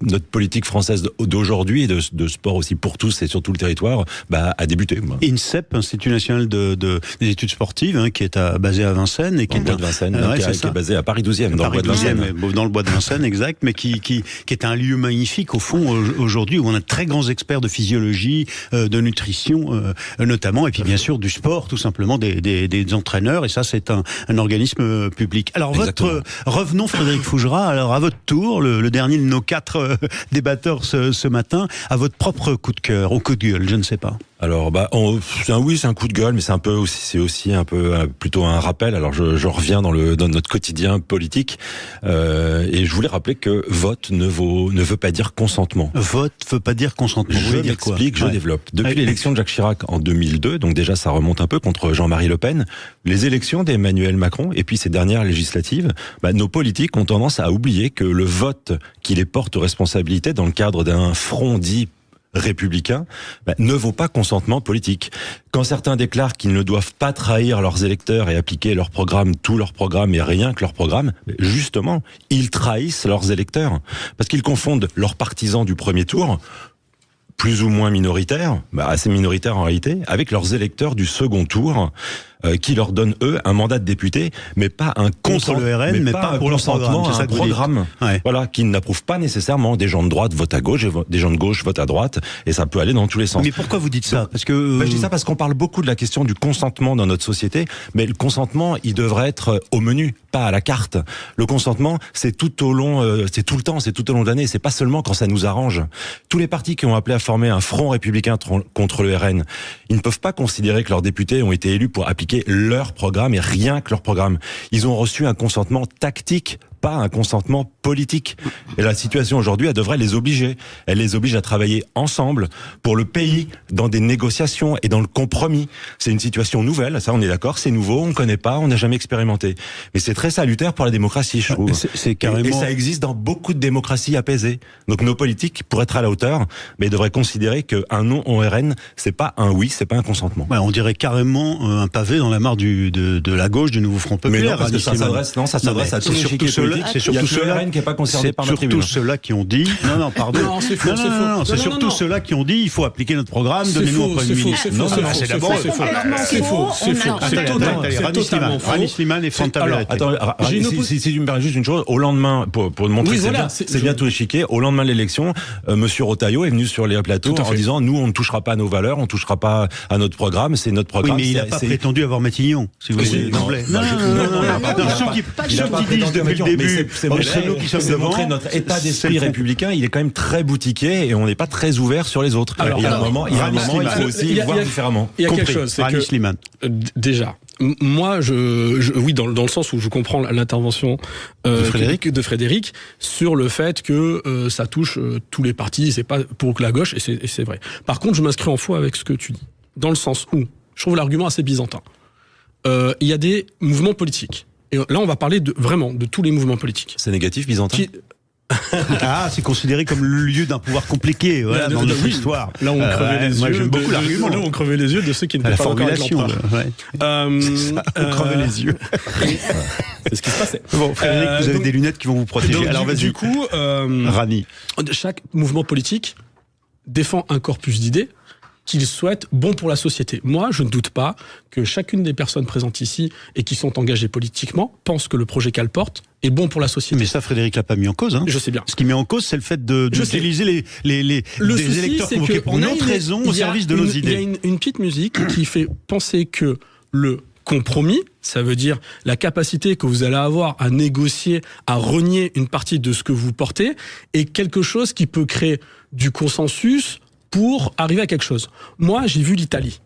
notre politique française d'aujourd'hui et de sport aussi pour tous et sur tout le territoire a débuté. INSEP, Institut national des études sportives, qui est basé à Vincennes et qui est basé à Paris 12e, dans le bois de Vincennes, exact, mais qui est un lieu magnifique au fond aujourd'hui où on a de très grands experts de physiologie, de nutrition notamment, et puis bien sûr du sport tout simplement, des entraîneurs, et ça c'est un organisme public. Alors revenons Frédéric Fougera, alors à votre tour, le dernier de nos 4 débatteurs ce matin, à votre propre coup de cœur, ou coup de gueule, je ne sais pas. Alors c'est un coup de gueule, mais c'est aussi un peu plutôt un rappel. Alors je reviens dans notre quotidien politique, et je voulais rappeler que vote ne veut pas dire consentement. Vote veut pas dire consentement. Je développe. Depuis l'élection de Jacques Chirac en 2002, donc déjà ça remonte un peu, contre Jean-Marie Le Pen, les élections d'Emmanuel Macron et puis ces dernières législatives, nos politiques ont tendance à oublier que le vote qui les porte aux responsabilités dans le cadre d'un front dit républicain ne vaut pas consentement politique. Quand certains déclarent qu'ils ne doivent pas trahir leurs électeurs et appliquer leur programme, tout leur programme et rien que leur programme, justement, ils trahissent leurs électeurs parce qu'ils confondent leurs partisans du premier tour, plus ou moins minoritaires, assez minoritaires en réalité, avec leurs électeurs du second tour, qui leur donnent, eux, un mandat de député, mais pas un contre le RN, mais pas pour leur programme. C'est ça, un programme, voilà, qui n'approuve pas nécessairement. Des gens de droite votent à gauche, et des gens de gauche votent à droite, et ça peut aller dans tous les sens. Mais pourquoi vous dites ça? Parce que je dis ça parce qu'on parle beaucoup de la question du consentement dans notre société, mais le consentement, il devrait être au menu, pas à la carte. Le consentement, c'est tout au long, c'est tout le temps, c'est tout au long de l'année. C'est pas seulement quand ça nous arrange. Tous les partis qui ont appelé à former un front républicain contre le RN, ils ne peuvent pas considérer que leurs députés ont été élus pour appliquer leur programme et rien que leur programme. Ils ont reçu un consentement tactique, pas un consentement politique. Et la situation aujourd'hui, elle devrait les obliger. Elle les oblige à travailler ensemble pour le pays, dans des négociations et dans le compromis. C'est une situation nouvelle, ça on est d'accord, c'est nouveau, on ne connaît pas, on n'a jamais expérimenté. Mais c'est très salutaire pour la démocratie, je trouve. C'est carrément... Et ça existe dans beaucoup de démocraties apaisées. Donc nos politiques, pour être à la hauteur, mais devraient considérer qu'un non au RN, c'est pas un oui, c'est pas un consentement. Ouais, on dirait carrément un pavé dans la mare de la gauche du Nouveau Front Populaire. Mais non, parce que ça s'adresse à tous les échiquiers politiques. C'est surtout ceux-là qui n'est pas concerné par notre tribune. C'est surtout ceux-là qui ont dit. Non, pardon. Non, c'est faux. C'est surtout ceux-là qui ont dit il faut appliquer notre programme, donnez-nous un Premier ministre. C'est d'abord c'est faux. C'est faux. C'est totalement faux. Rani Slimane et Fanta Beretta. Attends, si tu me permets juste une chose, au lendemain, pour montrer que c'est bien tout échiquier, au lendemain de l'élection, Monsieur Rotaillot est venu sur les plateaux en disant nous, on ne touchera pas à nos valeurs, on ne touchera pas à notre programme, c'est notre programme. Oui, mais il n'a pas prétendu avoir Matignon, si vous voulez. Non, ceux qui disent depuis le début, c'est montrer notre état d'esprit républicain, il est quand même très boutiqué et on n'est pas très ouvert sur les autres. Il y a un moment, il faut aussi voir différemment. Il y a quelque chose, c'est que déjà, moi, oui, dans le sens où je comprends l'intervention de Frédéric sur le fait que ça touche tous les partis, c'est pas pour que la gauche, et c'est vrai. Par contre, je m'inscris en faux avec ce que tu dis, dans le sens où je trouve l'argument assez byzantin. Il y a des mouvements politiques. Et là, on va parler vraiment de tous les mouvements politiques. C'est négatif, byzantin. C'est considéré comme le lieu d'un pouvoir compliqué dans notre histoire. Là, on crevait les yeux. Moi, j'aime beaucoup l'argument. Là, on crevait les yeux de ceux qui n'étaient pas encore avec l'empereur. On crevait les yeux. C'est ce qui se passait. Bon, Frédéric, vous avez des lunettes qui vont vous protéger. Donc, alors, vas-y. Du coup, Rani. Chaque mouvement politique défend un corpus d'idées qu'il souhaite bon pour la société. Moi, je ne doute pas que chacune des personnes présentes ici et qui sont engagées politiquement pense que le projet qu'elle porte est bon pour la société. Mais ça, Frédéric l'a pas mis en cause. Hein. Je sais bien. Ce qui met en cause, c'est le fait d'utiliser des électeurs convoqués pour une autre raison au service de nos idées. Il y a une petite musique qui fait penser que le compromis, ça veut dire la capacité que vous allez avoir à négocier, à renier une partie de ce que vous portez, est quelque chose qui peut créer du consensus pour arriver à quelque chose. Moi, j'ai vu l'Italie.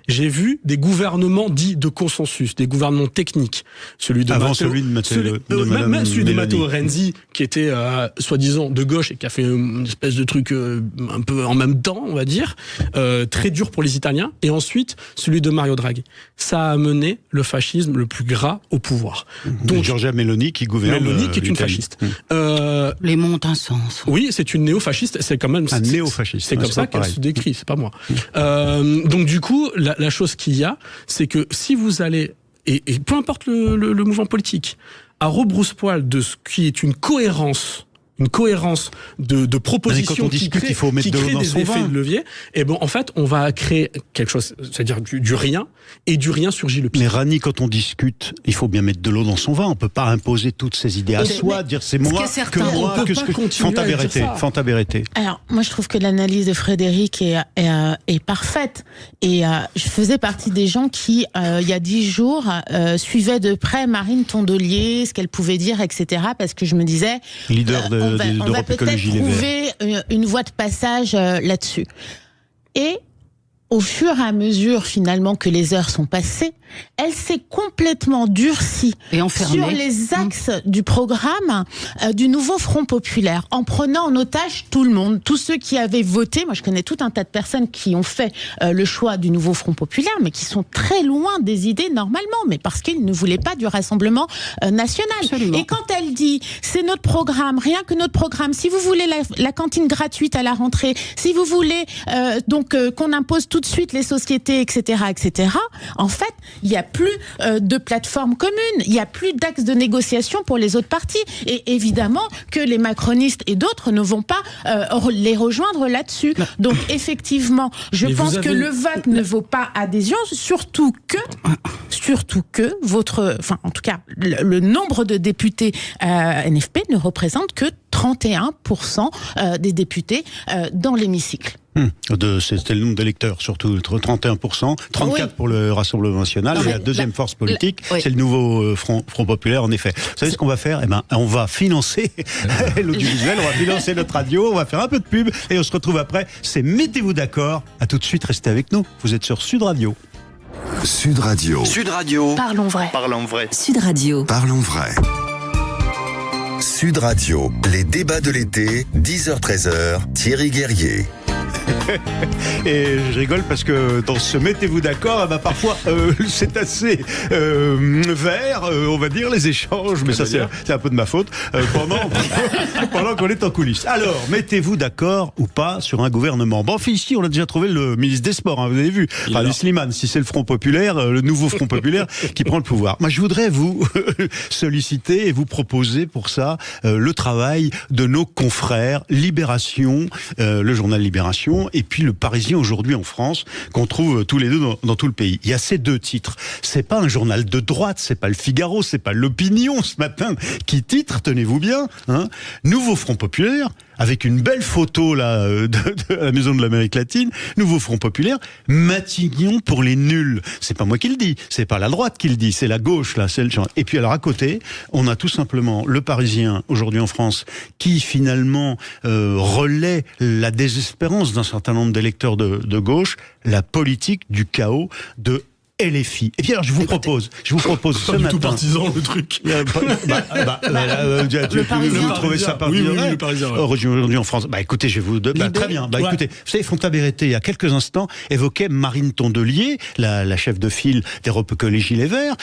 J'ai vu des gouvernements dits de consensus, des gouvernements techniques. Celui de Matteo Renzi, qui était soi-disant de gauche et qui a fait une espèce de truc un peu en même temps, on va dire, très dur pour les Italiens. Et ensuite, celui de Mario Draghi. Ça a amené le fascisme le plus gras au pouvoir. Donc Giorgia Meloni qui gouverne. Meloni qui est une fasciste. Les mots ont un sens. Oui, c'est une néo-fasciste. C'est quand même un néo-fasciste. C'est comme ça qu'elle se décrit. C'est pas moi. Donc du coup, la chose qu'il y a, c'est que si vous allez, et peu importe le mouvement politique, à rebrousse-poil de ce qui est une cohérence de propositions qui crée des effets de levier, et bon, en fait, on va créer quelque chose, c'est-à-dire du rien, et du rien surgit le pire. Mais Rani, quand on discute, il faut bien mettre de l'eau dans son vin. On peut pas imposer toutes ces idées à soi, dire c'est moi, que Fanta Beretta. Alors, moi, je trouve que l'analyse de Frédéric est parfaite. Et je faisais partie des gens qui, il y a 10 jours, suivaient de près Marine Tondelier, ce qu'elle pouvait dire, etc. Parce que je me disais... Leader on va peut-être trouver une voie de passage là-dessus. Et au fur et à mesure finalement que les heures sont passées, elle s'est complètement durcie et enfermée sur les axes du programme du nouveau Front populaire, en prenant en otage tout le monde, tous ceux qui avaient voté. Moi, je connais tout un tas de personnes qui ont fait le choix du nouveau Front populaire, mais qui sont très loin des idées normalement, mais parce qu'ils ne voulaient pas du Rassemblement national. Absolument. Et quand elle dit, c'est notre programme, rien que notre programme, si vous voulez la cantine gratuite à la rentrée, si vous voulez qu'on impose tout de suite les sociétés, etc., etc., en fait, il n'y a plus de plateforme commune, il n'y a plus d'axe de négociation pour les autres partis. Et évidemment que les macronistes et d'autres ne vont pas les rejoindre là-dessus. Donc effectivement, je pense que le vote ne vaut pas adhésion, surtout que en tout cas, le nombre de députés NFP ne représente que 31% des députés dans l'hémicycle. C'était le nombre d'électeurs, surtout 31%, 34% pour le Rassemblement national, et la deuxième force politique, c'est le nouveau Front populaire, en effet. Vous savez ce qu'on va faire ? On va financer l'audiovisuel, on va financer notre radio, on va faire un peu de pub, et on se retrouve après. C'est Mettez-vous d'accord. À tout de suite, restez avec nous. Vous êtes sur Sud Radio. Sud Radio. Sud Radio. Parlons vrai. Parlons vrai. Sud Radio. Parlons vrai. Sud Radio, les débats de l'été, 10h-13h, Thierry Guerrier. Et je rigole parce que dans ce Mettez-vous d'accord, parfois c'est assez vert, on va dire, les échanges, mais ça c'est un peu de ma faute, pendant qu'on est en coulisses. Alors, mettez-vous d'accord ou pas sur un gouvernement. Bon, ici, on a déjà trouvé le ministre des Sports, vous avez vu, Rani Slimane, si c'est le Front populaire, le nouveau Front populaire qui prend le pouvoir. Moi, je voudrais vous solliciter et vous proposer pour ça le travail de nos confrères Libération, le journal Libération, et puis le Parisien aujourd'hui en France, qu'on trouve tous les deux dans tout le pays. Il y a ces deux titres. C'est pas un journal de droite, c'est pas le Figaro, c'est pas l'Opinion ce matin qui titre, tenez-vous bien, Nouveau Front populaire, avec une belle photo là de la Maison de l'Amérique latine, Nouveau Front populaire, Matignon pour les nuls. C'est pas moi qui le dis, c'est pas la droite qui le dit, c'est la gauche là, c'est le genre. Et puis alors à côté, on a tout simplement le Parisien aujourd'hui en France qui finalement relaie la désespérance d'un certain nombre d'électeurs de gauche, la politique du chaos de LFI. Et puis alors je vous propose ce matin. Tout partisan le truc. Le Parisien. Vous trouvez ça pas bien? Le Parisien. Aujourd'hui en France. Écoutez, je vais vous donner. Très bien. Écoutez, vous savez, Fonta Berete, il y a quelques instants, évoquait Marine Tondelier, la chef de file d'Europe Écologie Les Verts,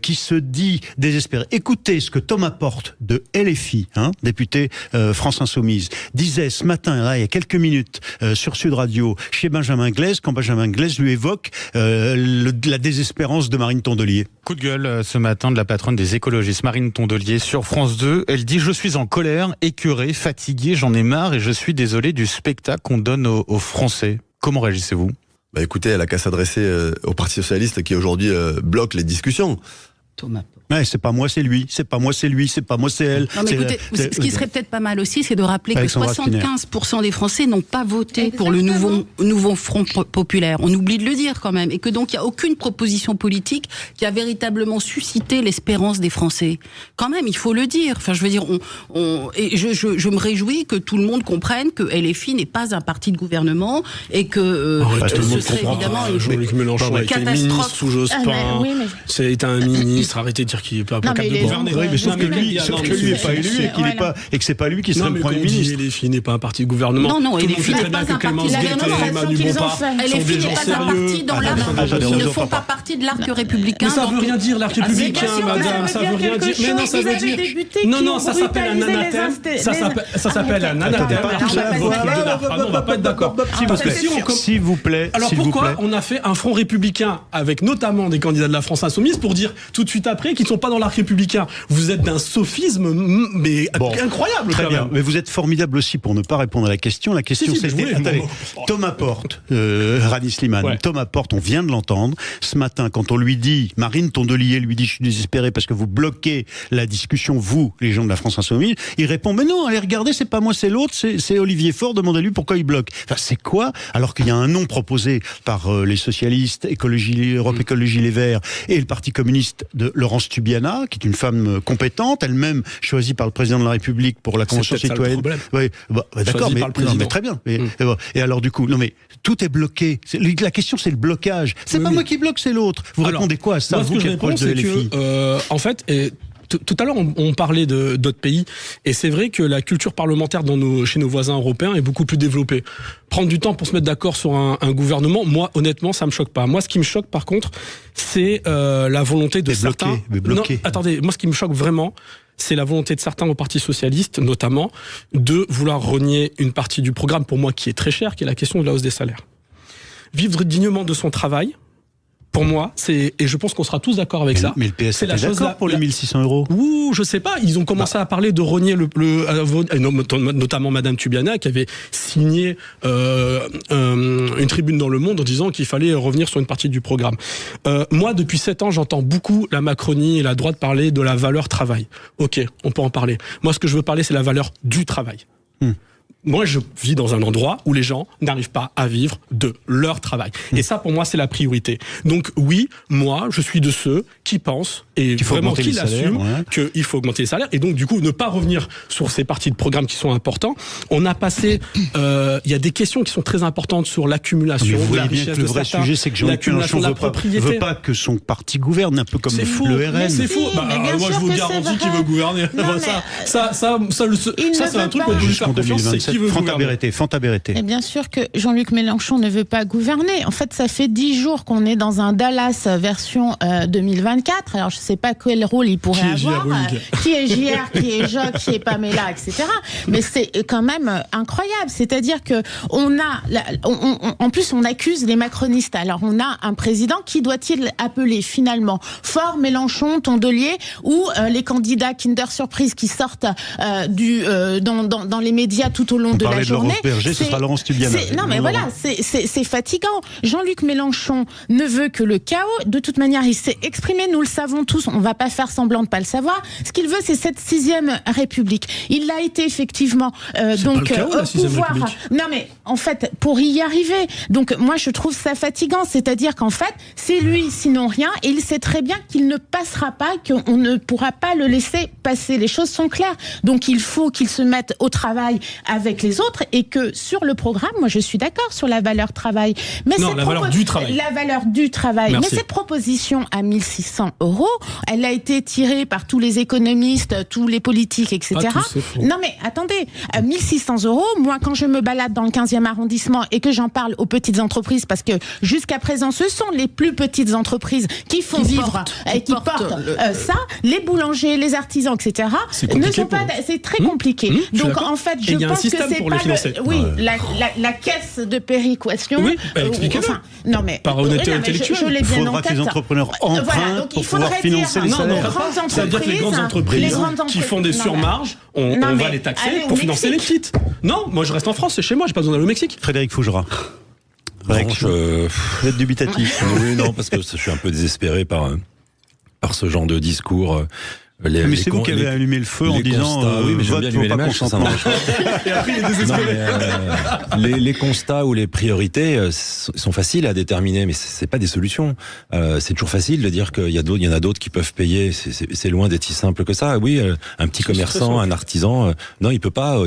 qui se dit désespérée. Écoutez ce que Thomas Porte de LFI, député France Insoumise, disait ce matin, là, il y a quelques minutes, sur Sud Radio, chez Benjamin Glaise, quand Benjamin Glaise lui évoque la désespérance de Marine Tondelier. Coup de gueule ce matin de la patronne des écologistes, Marine Tondelier, sur France 2. Elle dit « Je suis en colère, écœurée, fatiguée, j'en ai marre et je suis désolée du spectacle qu'on donne aux Français ». Comment réagissez-vous ? Écoutez, elle a qu'à s'adresser au Parti Socialiste qui aujourd'hui bloque les discussions. Thomas. Ouais, c'est pas moi, c'est lui. C'est pas moi, c'est lui. C'est pas moi, c'est elle. Non, mais écoutez, ce qui serait peut-être pas mal aussi, c'est de rappeler que 75% des Français n'ont pas voté pour le nouveau Front populaire. On oublie de le dire quand même. Et que donc, il n'y a aucune proposition politique qui a véritablement suscité l'espérance des Français. Quand même, il faut le dire. Enfin, je veux dire, et je me réjouis que tout le monde comprenne que LFI n'est pas un parti de gouvernement et que ce serait évidemment Jean-Luc Mélenchon a été ministre sous Jospin. C'est un ministre. Arrêtez de dire qu'il n'est pas capable de gouverner. Oui, mais sauf que lui n'est pas élu et que c'est pas lui qui serait le Premier ministre. LFI n'est pas un parti de gouvernement. Non, LFI n'est pas un parti de gouvernement. LFI n'est pas un parti dans l'arc. Ils ne font pas partie de l'arc républicain. Mais ça veut rien dire l'arc républicain, madame. Ça veut rien dire. Mais non, ça veut dire. Non, ça s'appelle un anathème. Ça s'appelle un anathème. On va pas être d'accord. S'il vous plaît. Alors pourquoi on a fait un front républicain avec notamment des candidats de la France Insoumise pour dire tout de suite après qu'ils ne sont pas dans l'arc républicain? Vous êtes d'un sophisme mais incroyable. Très bien, mais vous êtes formidable aussi pour ne pas répondre à la question. La question c'était Thomas Porte, Rani Slimane. Thomas Porte, on vient de l'entendre ce matin quand on lui dit, Marine Tondelier lui dit, je suis désespéré parce que vous bloquez la discussion, vous, les gens de la France Insoumise. Il répond, mais non, allez regarder, c'est pas moi, c'est l'autre, c'est Olivier Faure, demandez-lui pourquoi il bloque. Enfin, c'est quoi? Alors qu'il y a un nom proposé par les socialistes, Europe Écologie Les Verts et le Parti communiste de Laurence Tubiana, qui est une femme compétente, elle-même choisie par le président de la République pour la Convention citoyenne. Oui, d'accord, mais très bien. Et alors du coup, non mais tout est bloqué. La question, c'est le blocage. C'est pas moi qui bloque, c'est l'autre. Vous répondez quoi à ça, moi, vous qui êtes proche de LFI? En fait, tout à l'heure, on parlait d'autres pays, et c'est vrai que la culture parlementaire chez nos voisins européens est beaucoup plus développée. Prendre du temps pour se mettre d'accord sur un gouvernement, moi, honnêtement, ça me choque pas. Moi, ce qui me choque, par contre, c'est la volonté de certains... bloqué. Non, attendez, moi, ce qui me choque vraiment, c'est la volonté de certains au Parti socialiste, notamment, de vouloir renier une partie du programme, pour moi, qui est très cher, qui est la question de la hausse des salaires. Vivre dignement de son travail, pour moi, et je pense qu'on sera tous d'accord avec ça. Mais le PS est d'accord pour les 1600 €. Ouh, je sais pas. Ils ont commencé à parler de renier notamment Madame Tubiana, qui avait signé une tribune dans Le Monde en disant qu'il fallait revenir sur une partie du programme. Moi, depuis 7 ans, j'entends beaucoup la Macronie et la droite parler de la valeur travail. Ok, on peut en parler. Moi, ce que je veux parler, c'est la valeur du travail. Moi, je vis dans un endroit où les gens n'arrivent pas à vivre de leur travail. Et ça, pour moi, c'est la priorité. Donc oui, moi, je suis de ceux qui pensent, et vraiment qui l'assument, qu'il faut augmenter les salaires. Et donc, du coup, ne pas revenir sur ces parties de programme qui sont importants. On a passé... Il y a des questions qui sont très importantes sur l'accumulation de la richesse de certains. Le vrai sujet, c'est que Jean-Luc Mélenchon ne veut pas que son parti gouverne, un peu comme le RN. C'est faux. Moi, je vous garantis qu'il veut gouverner. Ça, c'est un truc qu'on peut lui faire confiance. Fanta Berrettè. Et bien sûr que Jean-Luc Mélenchon ne veut pas gouverner. En fait, ça fait 10 jours qu'on est dans un Dallas version 2024. Alors, je ne sais pas quel rôle il pourrait avoir. Qui est JR, qui est Joc, qui est Pamela, etc. Mais c'est quand même incroyable. C'est-à-dire que en plus, on accuse les macronistes. Alors, on a un président qui doit-il appeler finalement Faure, Mélenchon, Tondelier, ou les candidats Kinder Surprise qui sortent dans les médias tout au long de la journée. Berger, ce sera Laurence Tubiana. Non, mais voilà, c'est fatigant. Jean-Luc Mélenchon ne veut que le chaos. De toute manière, il s'est exprimé, nous le savons tous, on ne va pas faire semblant de ne pas le savoir. Ce qu'il veut, c'est cette 6e République. Il l'a été effectivement donc pas le chaos, au pouvoir. Non, mais en fait, pour y arriver. Donc, moi, je trouve ça fatigant. C'est-à-dire qu'en fait, c'est lui, sinon rien, et il sait très bien qu'il ne passera pas, qu'on ne pourra pas le laisser passer. Les choses sont claires. Donc, il faut qu'il se mette au travail avec les autres, et que sur le programme, moi je suis d'accord sur la valeur travail. Mais non, la valeur du travail. La valeur du travail. Merci. Mais cette proposition à 1600 €, elle a été tirée par tous les économistes, tous les politiques, etc. Non mais attendez, à 1600 €, moi quand je me balade dans le 15e arrondissement et que j'en parle aux petites entreprises, parce que jusqu'à présent ce sont les plus petites entreprises qui font vivre et qui portent ça, les boulangers, les artisans, etc. ne sont pas. C'est très compliqué. Donc en fait, je pense que c'est pas la caisse de péréquation. Oui, expliquez-le. Non mais par honnêteté intellectuelle. Je l'ai bien en tête. Il faudra que les entrepreneurs empruntent pour pouvoir financer les salaires. C'est-à-dire que les grandes entreprises qui font des surmarges, on va les taxer pour financer les petites. Non, moi je reste en France, c'est chez moi, j'ai pas besoin d'aller au Mexique. Frédéric Fougera. Vous êtes dubitatif. Oui, non, parce que je suis un peu désespéré par ce genre de discours. Mais c'est vous qui avez allumé le feu en disant oui, mais vote pour pas consentement. Et après, il est désespéré. Les constats ou les priorités sont faciles à déterminer, mais c'est pas des solutions. C'est toujours facile de dire qu'il y en a d'autres qui peuvent payer. C'est loin d'être si simple que ça. Oui, un petit commerçant, un artisan, non, il peut pas.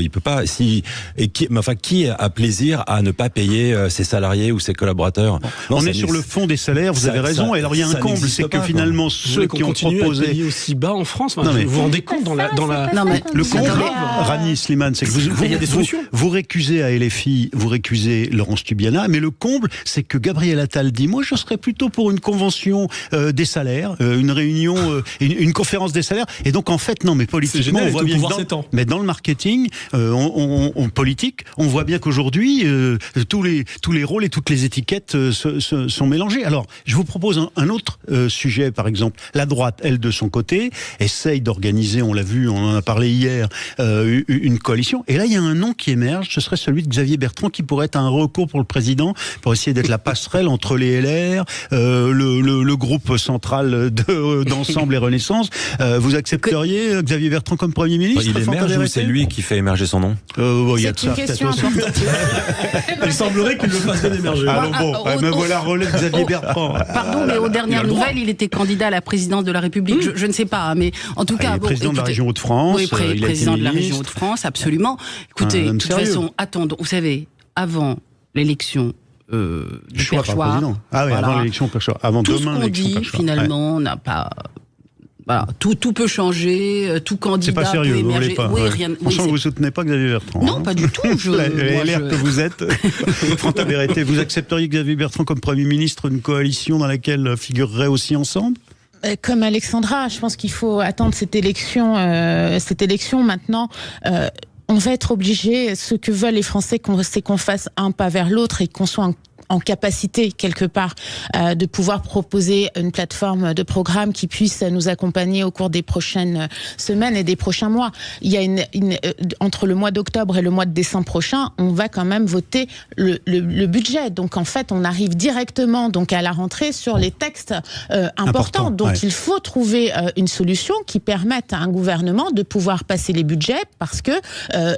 Qui a plaisir à ne pas payer ses salariés ou ses collaborateurs? Non, on est sur le fond des salaires. Vous avez raison. Et alors il y a un comble, c'est que finalement ceux qui ont proposé à payer aussi bas en France. Vous vous rendez compte dans la le comble, Rani Slimane, c'est que vous récusez à LFI, vous récusez Laurence Tubiana, mais le comble, c'est que Gabriel Attal dit, moi je serais plutôt pour une convention des salaires, une réunion, une conférence des salaires, et donc en fait non, mais politiquement on voit bien mais dans le marketing, on politique, on voit bien qu'aujourd'hui tous les rôles et toutes les étiquettes sont mélangées. Alors je vous propose un autre sujet, par exemple, la droite, elle de son côté, et essaye d'organiser, on l'a vu, on en a parlé hier, une coalition. Et là, il y a un nom qui émerge, ce serait celui de Xavier Bertrand, qui pourrait être un recours pour le président, pour essayer d'être la passerelle entre les LR, le groupe central d'Ensemble et Renaissance. Vous accepteriez Xavier Bertrand comme Premier ministre? Il émerge ou c'est lui qui fait émerger son nom? Il y a de C'est ça, une question importante. Il semblerait qu'il le fasse bien émerger. Alors bon, me voilà relais de Xavier Bertrand. Pardon, mais aux dernières nouvelles, il était candidat à la présidence de la République. Je ne sais pas, mais en tout cas... Il est président de la région Hauts-de-France. Oui, président de la région Hauts-de-France, absolument. Écoutez, de toute façon, attendons. Vous savez, avant l'élection du Perchoir... Ah oui, avant l'élection Perchoir. Avant tout demain, ce qu'on dit, finalement, n'a pas... Voilà, tout peut changer, tout candidat peut émerger. C'est pas sérieux, vous pas. Rien, on sent que vous soutenez pas Xavier Bertrand. Non, pas du tout. LR que vous êtes, Fanta Berete, vous accepteriez Xavier Bertrand comme Premier ministre d'une coalition dans laquelle figurerait aussi Ensemble? Comme Alexandra, je pense qu'il faut attendre cette élection maintenant. On va être obligé, ce que veulent les Français, c'est qu'on fasse un pas vers l'autre et qu'on soit en capacité, quelque part, de pouvoir proposer une plateforme de programme qui puisse nous accompagner au cours des prochaines semaines et des prochains mois. Il y a entre le mois d'octobre et le mois de décembre prochain, on va quand même voter le budget. Donc, en fait, on arrive directement donc à la rentrée sur les textes importants. Donc, il faut trouver une solution qui permette à un gouvernement de pouvoir passer les budgets parce que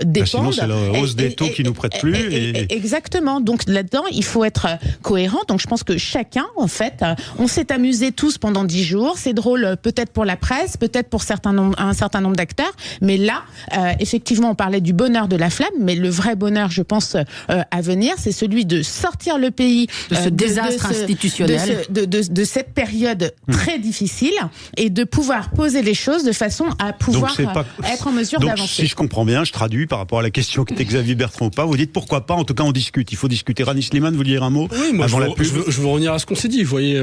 dépendent... Sinon, c'est la hausse des taux qui nous prête plus. Exactement. Donc, là-dedans, il faut être cohérent. Donc je pense que chacun, en fait, on s'est amusés tous pendant 10 jours. C'est drôle peut-être pour la presse, peut-être pour un certain nombre d'acteurs. Mais là, effectivement, on parlait du bonheur de la flamme, mais le vrai bonheur, je pense, à venir, c'est celui de sortir le pays de ce désastre institutionnel, de cette période très difficile et de pouvoir poser les choses de façon à pouvoir être en mesure d'avancer. Si je comprends bien, je traduis par rapport à la question qui était Xavier Bertrand ou pas, vous dites pourquoi pas, en tout cas on discute. Il faut discuter. Rani Slimane, vous dire un mot avant la pub. Je veux revenir à ce qu'on s'est dit. Vous voyez,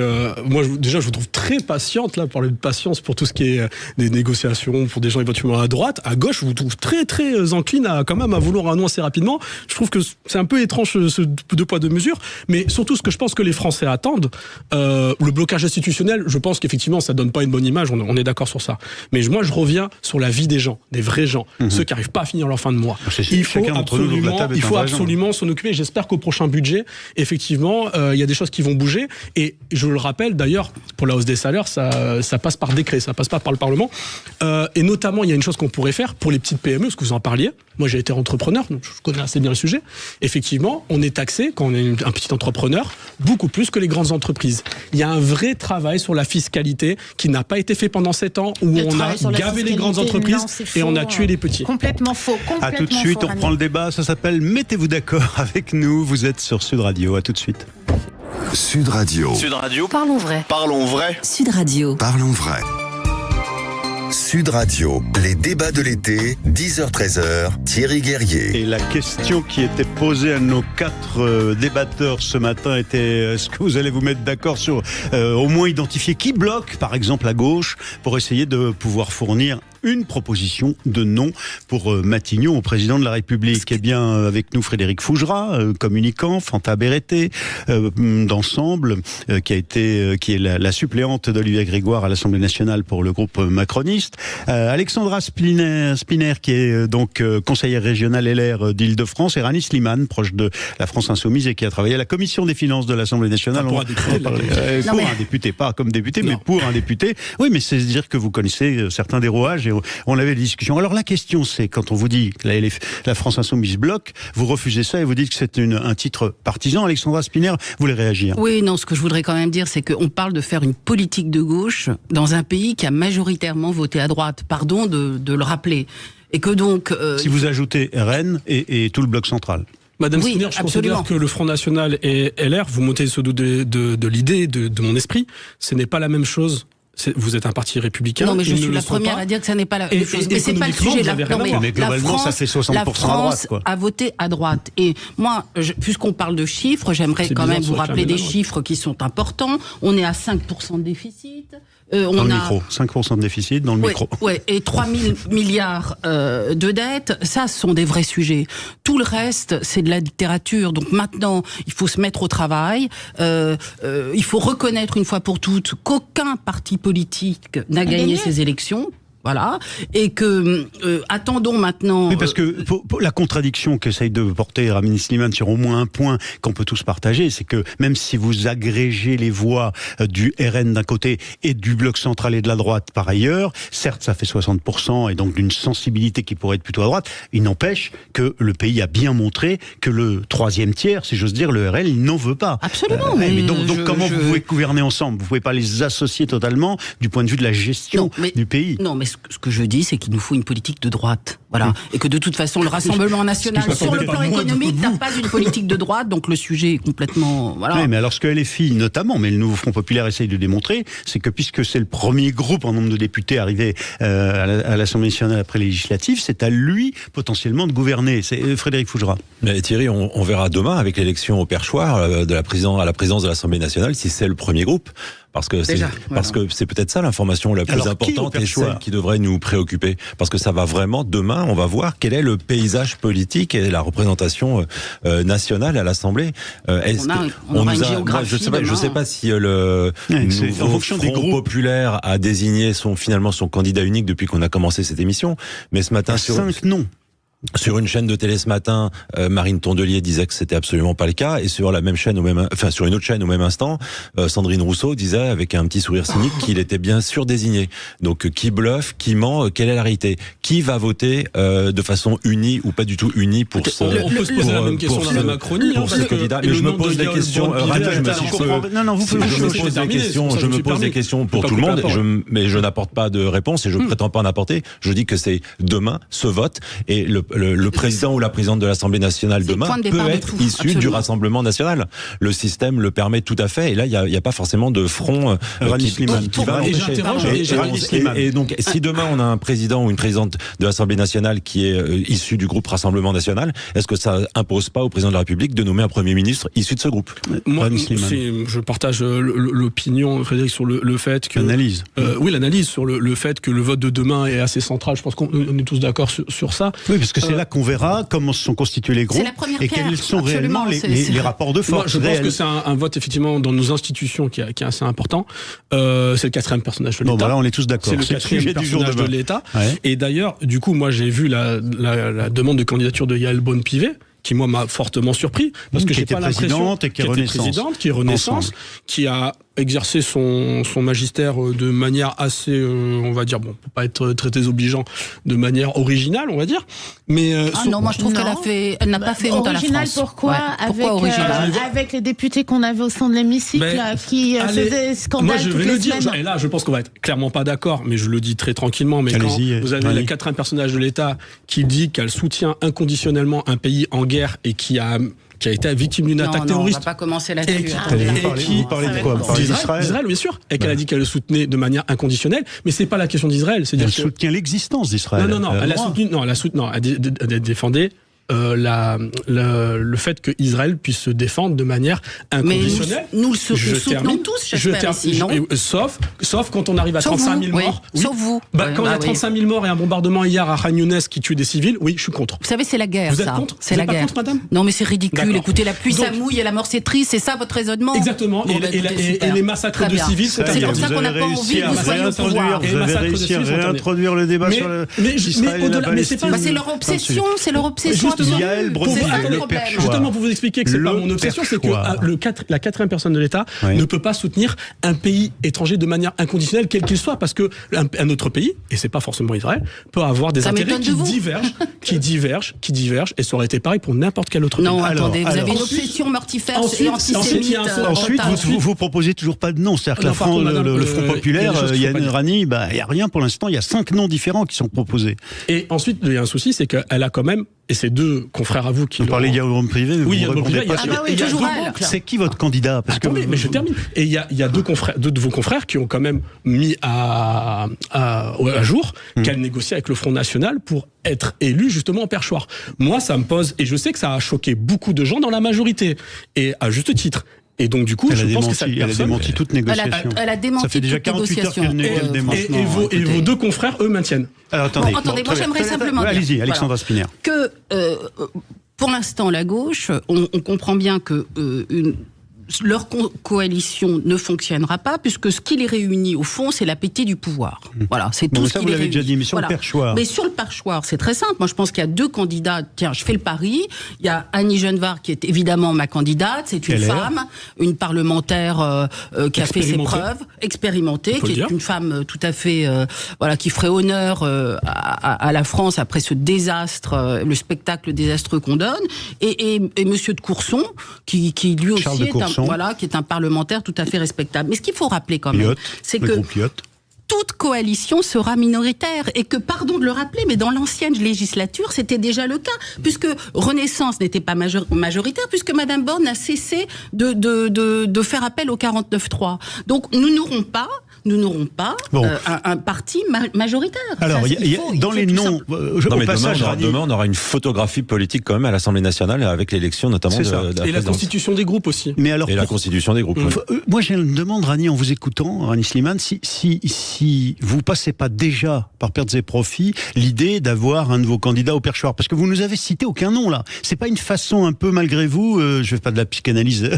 moi, je vous trouve très patiente, là, parler de patience pour tout ce qui est des négociations, pour des gens éventuellement à droite. À gauche, je vous trouve très, très encline à vouloir un nom assez rapidement. Je trouve que c'est un peu étrange, ce deux poids, deux mesures. Mais surtout, ce que je pense que les Français attendent, le blocage institutionnel, je pense qu'effectivement, ça donne pas une bonne image. On est d'accord sur ça. Mais moi, je reviens sur la vie des gens, des vrais gens, ceux qui n'arrivent pas à finir leur fin de mois. Il faut absolument s'en occuper. J'espère qu'au prochain budget, effectivement, il y a des choses qui vont bouger. Et je le rappelle, d'ailleurs, pour la hausse des salaires, ça passe par décret, ça passe pas par le Parlement. Et notamment, il y a une chose qu'on pourrait faire pour les petites PME, parce que vous en parliez. Moi, j'ai été entrepreneur, donc je connais assez bien le sujet. Effectivement, on est taxé, quand on est un petit entrepreneur, beaucoup plus que les grandes entreprises. Il y a un vrai travail sur la fiscalité qui n'a pas été fait pendant 7 ans, où on a gavé les grandes entreprises et on a tué les petits. Complètement faux. À tout de suite, on reprend le débat. Ça s'appelle Mettez-vous d'accord avec nous. Vous êtes sur Sud Radio. À tout de suite. Sud Radio. Sud Radio. Parlons vrai. Parlons vrai. Sud Radio. Parlons vrai. Sud Radio, les débats de l'été, 10h-13h, Thierry Guerrier. Et la question qui était posée à nos 4 débatteurs ce matin était est-ce que vous allez vous mettre d'accord sur au moins identifier qui bloque, par exemple à gauche, pour essayer de pouvoir fournir une proposition de nom pour Matignon au président de la République. Eh bien, avec nous Frédéric Fougera, communicant, Fanta Berete, d'Ensemble, qui est la suppléante d'Olivier Grégoire à l'Assemblée nationale pour le groupe macroniste, Alexandra Spiner, qui est donc conseillère régionale LR d'Île-de-France, et Rani Slimane, proche de la France Insoumise et qui a travaillé à la commission des finances de l'Assemblée nationale. Pour un député, pas comme député, mais pour un député. Oui, mais c'est dire que vous connaissez certains des rouages. Et on avait des discussions. Alors la question, c'est quand on vous dit que la France Insoumise bloque, vous refusez ça et vous dites que c'est un titre partisan. Alexandra Spiner, vous voulez réagir? Oui, non, ce que je voudrais quand même dire, c'est qu'on parle de faire une politique de gauche dans un pays qui a majoritairement voté à droite. Pardon de le rappeler. Et que donc... si vous ajoutez RN et tout le bloc central. Madame Spiner, je considère que le Front National et LR, vous montez ce doute de l'idée, de mon esprit, ce n'est pas la même chose. Vous êtes un parti républicain. Non, mais je suis la première à dire que ça n'est pas la même chose. Mais c'est pas le sujet. Mais globalement, ça fait 60% la France a voté à droite. Et moi, puisqu'on parle de chiffres, j'aimerais quand même vous rappeler des chiffres qui sont importants. On est à 5% de déficit. Dans le micro, 5% de déficit dans le micro. Ouais, et 3 000 milliards de dettes, ça, ce sont des vrais sujets. Tout le reste, c'est de la littérature. Donc maintenant, il faut se mettre au travail. Il faut reconnaître une fois pour toutes qu'aucun parti politique n'a gagné ces élections. Voilà, et que attendons maintenant. Oui, parce que pour la contradiction qu'essaye de porter Ramini Slimane sur au moins un point qu'on peut tous partager, c'est que même si vous agrégez les voix du RN d'un côté et du bloc central et de la droite par ailleurs, certes ça fait 60% et donc d'une sensibilité qui pourrait être plutôt à droite, il n'empêche que le pays a bien montré que le troisième tiers, si j'ose dire, le RN, il n'en veut pas. Absolument. Mais donc comment vous pouvez gouverner ensemble? Vous pouvez pas les associer totalement du point de vue de la gestion du pays. Non, mais ce que je dis, c'est qu'il nous faut une politique de droite. Voilà. Et que de toute façon, le Rassemblement national, sur le plan économique, n'a pas une politique de droite, donc le sujet est complètement. Voilà. Oui, mais alors ce que LFI, notamment, mais le nouveau Front Populaire essaye de démontrer, c'est que puisque c'est le premier groupe en nombre de députés arrivé à l'Assemblée nationale après les législatives, c'est à lui, potentiellement, de gouverner. C'est Frédéric Fougera. Mais Thierry, on verra demain, avec l'élection au perchoir à la présidence de l'Assemblée nationale, si c'est le premier groupe. Parce que c'est peut-être ça l'information la plus importante et celle qui devrait nous préoccuper. Parce que ça va vraiment, demain, on va voir quel est le paysage politique et la représentation nationale à l'Assemblée. Je sais pas si le nouveau Front Populaire a désigné finalement son candidat unique depuis qu'on a commencé cette émission. Mais ce matin, sur une chaîne de télé ce matin, Marine Tondelier disait que c'était absolument pas le cas, et sur la même chaîne sur une autre chaîne au même instant, Sandrine Rousseau disait avec un petit sourire cynique qu'il était bien sûr désigné. Donc qui bluffe, qui ment, quelle est la réalité? Qui va voter de façon unie ou pas du tout unie pour ce on peut se poser la même question dans la Macronie pour ce candidat? Mais je me pose des questions. Je me pose des questions pour tout le monde, mais je n'apporte pas de réponse et je prétends pas en apporter. Je dis que c'est demain ce vote et le président ou la présidente de l'Assemblée nationale demain peut être issu du Rassemblement national. Le système le permet tout à fait. Et là, il n'y a pas forcément de front qui va empêcher. Et donc, si demain on a un président ou une présidente de l'Assemblée nationale qui est issu du groupe Rassemblement national, est-ce que ça impose pas au président de la République de nommer un Premier ministre issu de ce groupe? Moi, je partage l'opinion, Frédéric, sur le fait que... L'analyse. Oui, l'analyse sur le fait que le vote de demain est assez central. Je pense qu'on est tous d'accord sur ça. Oui, parce que c'est là qu'on verra comment se sont constitués les groupes et quels sont réellement les rapports de force. Moi, je pense que c'est un vote effectivement dans nos institutions qui est assez important. C'est le quatrième personnage de l'État. Bon, voilà, on est tous d'accord. C'est le quatrième personnage de l'État. Ouais. Et d'ailleurs, du coup, moi, j'ai vu la demande de candidature de Yael Braun-Pivet, qui moi m'a fortement surpris parce que j'ai pas l'impression qui est Renaissance, qui a exercé son magistère de manière assez, on va dire, bon, pour pas être très désobligeant, de manière originale, on va dire. Mais non, moi je trouve qu'elle n'a pas fait honte à la France. Pourquoi avec les députés qu'on avait au sein de l'hémicycle qui faisaient scandale. Moi je vais le dire, et là je pense qu'on va être clairement pas d'accord, mais je le dis très tranquillement. Mais quand vous avez le quatrième personnage de l'État qui dit qu'elle soutient inconditionnellement un pays en guerre et qui a été victime d'une attaque terroriste. On va pas commencer là-dessus. Vous parlez de quoi? D'Israël, bien sûr. Et qu'elle a dit qu'elle le soutenait de manière inconditionnelle. Mais c'est pas la question d'Israël. Elle soutient l'existence d'Israël. Elle défendait le fait qu'Israël puisse se défendre de manière inconditionnelle. Mais nous le soutenons tous, j'espère ici, non ? Sauf quand on arrive à 35 000 morts. Oui. Sauf vous. Quand il y a 35 000 morts et un bombardement hier à Khan Younes qui tue des civils, oui, je suis contre. Vous savez, c'est la guerre, Vous êtes contre ? C'est la guerre. Contre, madame ? Non, mais c'est ridicule. D'accord. Écoutez, la pluie, ça mouille et la mort, c'est triste. C'est ça votre raisonnement ? Exactement. Et les massacres de civils, c'est C'est pour ça qu'on n'a pas envie que vous soyez au pouvoir. Vous avez réussi à réintroduire le débat sur c'est leur obsession, c'est leur obsession. Justement, pour vous expliquer que c'est pas mon obsession, c'est que la quatrième personne de l'État ne peut pas soutenir un pays étranger de manière inconditionnelle, quel qu'il soit, parce que un autre pays, et c'est pas forcément Israël, peut avoir des intérêts qui divergent, et ça aurait été pareil pour n'importe quel autre pays. Non, attendez, vous avez une obsession mortifère et antisémite. Ensuite, vous proposez toujours pas de nom, c'est-à-dire que le Front Populaire, Yann Rani, il y a rien pour l'instant, il y a 5 noms différents qui sont proposés. Et ensuite, il y a un souci, c'est qu'elle a quand même, et c'est deux confrères à vous qui... Vous parlez de Yael Braun-Pivet, mais oui, vous répondez pas. C'est qui votre candidat? Mais je termine. Et il y a deux de vos confrères qui ont quand même mis à jour qu'elle négocie avec le Front National pour être élu justement au perchoir. Moi, ça me pose, et je sais que ça a choqué beaucoup de gens dans la majorité, et à juste titre. Et donc du coup, je pense que elle a démenti toute négociation. Elle a démenti. Ça fait déjà 48 heures qu'elle démente. Et vos deux confrères, eux, maintiennent. Alors attendez. Moi j'aimerais simplement dire. Allez-y, Alexandra Spinner. Que pour l'instant, la gauche, on comprend bien que leur coalition ne fonctionnera pas, puisque ce qui les réunit, au fond, c'est l'appétit du pouvoir. Voilà, c'est tout ce qui les réunit. Ça, vous l'avez déjà dit, mais sur le perchoir. Mais sur le perchoir, c'est très simple. Moi, je pense qu'il y a 2 candidats. Tiens, je fais le pari. Il y a Annie Genevard, qui est évidemment ma candidate. C'est une femme, une parlementaire qui a fait ses preuves, expérimentée, qui est une femme tout à fait, qui ferait honneur à la France après ce désastre, le spectacle désastreux qu'on donne. Et Monsieur de Courson, qui lui aussi qui est un parlementaire tout à fait respectable. Mais ce qu'il faut rappeler quand même, c'est que toute coalition sera minoritaire et que, pardon de le rappeler, mais dans l'ancienne législature, c'était déjà le cas, puisque Renaissance n'était pas majoritaire, puisque Madame Borne a cessé de faire appel au 49.3. Donc nous n'aurons pas un parti majoritaire. Alors, dans les noms, demain, on aura une photographie politique quand même à l'Assemblée nationale avec l'élection notamment de la et la constitution des groupes aussi. Mais alors, la constitution des groupes. Moi, j'ai une demande, Rani, en vous écoutant, Rani Slimane, si vous passez pas déjà par pertes et profits l'idée d'avoir un de vos candidats au perchoir, parce que vous nous avez cité aucun nom là. C'est pas une façon un peu malgré vous, je fais pas de la psychanalyse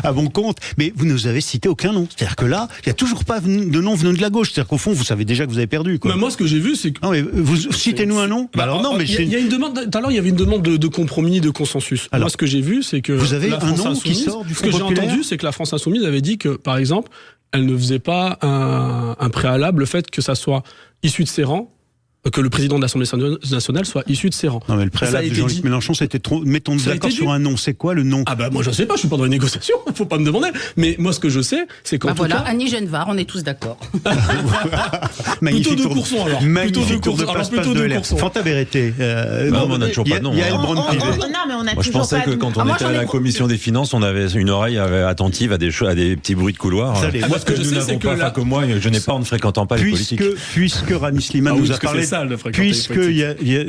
à bon compte, mais vous nous avez cité aucun nom. C'est-à-dire que là, il y a toujours pas de nom venant de la gauche. C'est-à-dire qu'au fond, vous savez déjà que vous avez perdu. Quoi. Mais moi, ce que j'ai vu, c'est que... Non, mais vous citez-nous un nom. Alors non, mais il y a une demande. Tout à l'heure, il y avait une demande de compromis, de consensus. Alors, moi, ce que j'ai vu, c'est que vous avez un nom qui sort du Front Populaire. Ce que j'ai entendu, c'est que la France Insoumise avait dit que, par exemple, elle ne faisait pas un préalable, le fait que ça soit issu de ses rangs, que le président de l'Assemblée nationale soit issu de ses rangs. Non, mais le préalable de Jean-Luc Mélenchon, c'était trop. Mettons-nous d'accord sur un nom. C'est quoi le nom? Ah bah moi je sais pas, je suis pas dans les négociations, faut pas me demander. Mais moi ce que je sais, c'est qu'en tout cas, Annie Genevard, on est tous d'accord. Plutôt de Courson alors. Magnifique tour de passe-passe de l'air. Fanta Berreté. Non, on n'a toujours pas de nom. Il y a Yael Braun-Pivet. Moi je pensais que quand on était à la commission des finances, on avait une oreille attentive à des petits bruits de couloir. Moi ce que je sais, c'est que moi, je n'ai pas en ne fréquentant pas les politiques. Puisque Rani Slimane nous a parlé,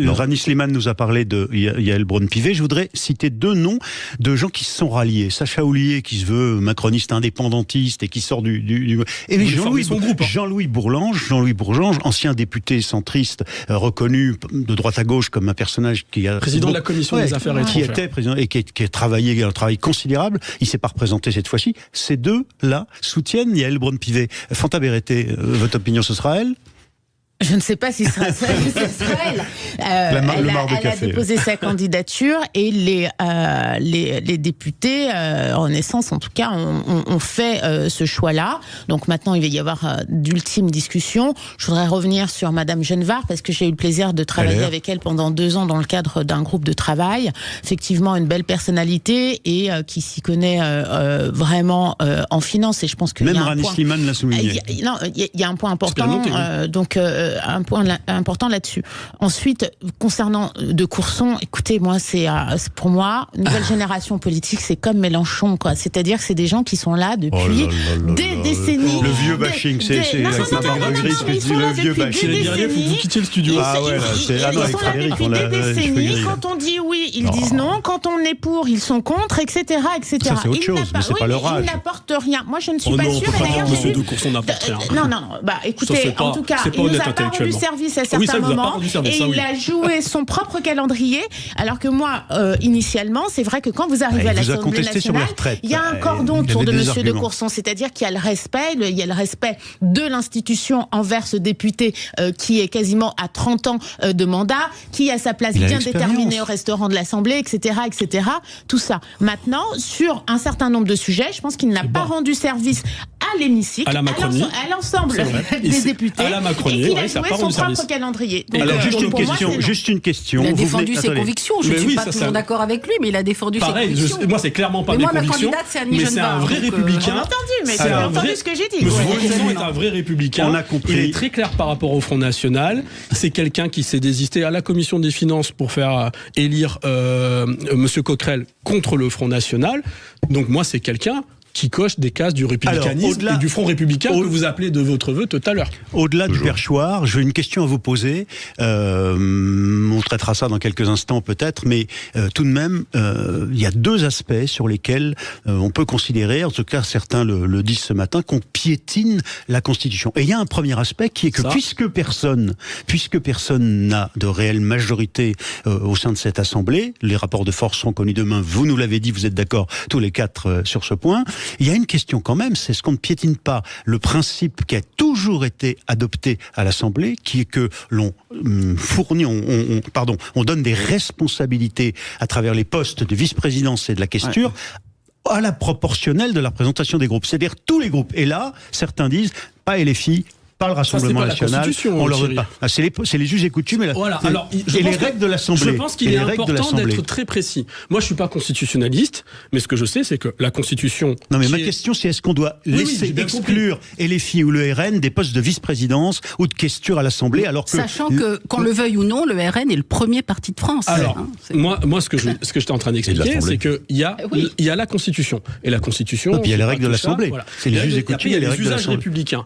Rani Slimane nous a parlé de Yael Braun-Pivet, je voudrais citer 2 noms de gens qui se sont ralliés. Sacha Houlier, qui se veut macroniste indépendantiste et qui sort du... Et Jean-Louis Bourlange, ancien député centriste, reconnu de droite à gauche comme un personnage qui a... Président de la commission des affaires étrangères. Qui était président et qui a travaillé un travail considérable. Il ne s'est pas représenté cette fois-ci. Ces 2-là soutiennent Yael Braun-Pivet. Fanta Berreté, votre opinion, ce sera elle? Je ne sais pas si ce sera elle. Elle a déposé sa candidature et les députés Renaissance, en tout cas, ont fait ce choix-là. Donc maintenant, il va y avoir d'ultimes discussions. Je voudrais revenir sur Madame Genevard parce que j'ai eu le plaisir de travailler avec elle pendant 2 ans dans le cadre d'un groupe de travail. Effectivement, une belle personnalité et qui s'y connaît vraiment en finance. Et je pense que même Rani Slimane l'a souligné. Il y a un point important. Un point important là-dessus. Ensuite, concernant de Courson, écoutez, moi, c'est pour moi, nouvelle génération politique, c'est comme Mélenchon, quoi. C'est-à-dire que c'est des gens qui sont là depuis des décennies. Le vieux bashing, c'est le vieux bashing. Vous quittez le studio. Ils sont là depuis des décennies. Quand on dit oui, ils disent non. Quand on est pour, ils sont contre, etc., etc. Ça, c'est autre chose, mais c'est pas leur âge. Ils n'apportent rien. Moi, je ne suis pas sûre. Monsieur de Courson n'apporte rien. Non. Bah, écoutez, en tout cas, il nous a pas rendu service à certains moments et il a joué son propre calendrier, alors que moi, initialement, c'est vrai que quand vous arrivez à l'Assemblée nationale, il y a un cordon autour de Monsieur de Courson, c'est-à-dire qu'il y a le respect de l'institution envers ce député qui est quasiment à 30 ans de mandat, qui a sa place bien déterminée au restaurant de l'Assemblée, etc., etc. Tout ça. Maintenant, sur un certain nombre de sujets, je pense qu'il n'a pas rendu service à l'hémicycle, à l'ensemble des députés, et qu'il a joué son propre calendrier. Donc, alors, juste une question. Il a défendu ses convictions. Je ne suis pas toujours d'accord avec lui, mais il a défendu ses convictions. Moi, c'est clairement pas mes convictions. Mais c'est un vrai républicain. J'ai entendu ce que j'ai dit. Monsieur Courson est un vrai républicain. Il est très clair par rapport au Front National. C'est quelqu'un qui s'est désisté à la Commission des Finances pour faire élire Monsieur Coquerel contre le Front National. Donc moi, c'est quelqu'un qui coche des cases du républicanisme et du Front républicain que vous appelez de votre vœu tout à l'heure. Au-delà du perchoir, j'ai une question à vous poser. On traitera ça dans quelques instants peut-être, mais tout de même, il y a deux aspects sur lesquels on peut considérer, en tout cas certains le disent ce matin, qu'on piétine la Constitution. Et il y a un premier aspect qui est que puisque personne n'a de réelle majorité au sein de cette Assemblée, les rapports de force seront connus demain, vous nous l'avez dit, vous êtes d'accord tous les quatre sur ce point, il y a une question quand même, c'est ce qu'on ne piétine pas le principe qui a toujours été adopté à l'Assemblée, qui est que l'on fournit, on donne des responsabilités à travers les postes de vice-présidence et de la questure à la proportionnelle de la représentation des groupes. C'est-à-dire tous les groupes. Et là, certains disent, pas LFI, pas le Rassemblement national, on leur donne pas. C'est les us et coutumes et les règles de l'Assemblée. Je pense qu'il est important d'être très précis. Moi, je suis pas constitutionnaliste, mais ce que je sais, c'est que la Constitution... Non, mais ma question, c'est est-ce qu'on doit laisser exclure LFI ou le RN des postes de vice-présidence ou de questure à l'Assemblée, alors que... Sachant que, qu'on le veuille ou non, le RN est le premier parti de France. Alors, moi, ce que j'étais en train d'expliquer, c'est qu'il y a la Constitution. Et la Constitution... Et puis il y a les règles de l'Assemblée. C'est les us et coutumes et les règles de l'Assemblée. Républicains.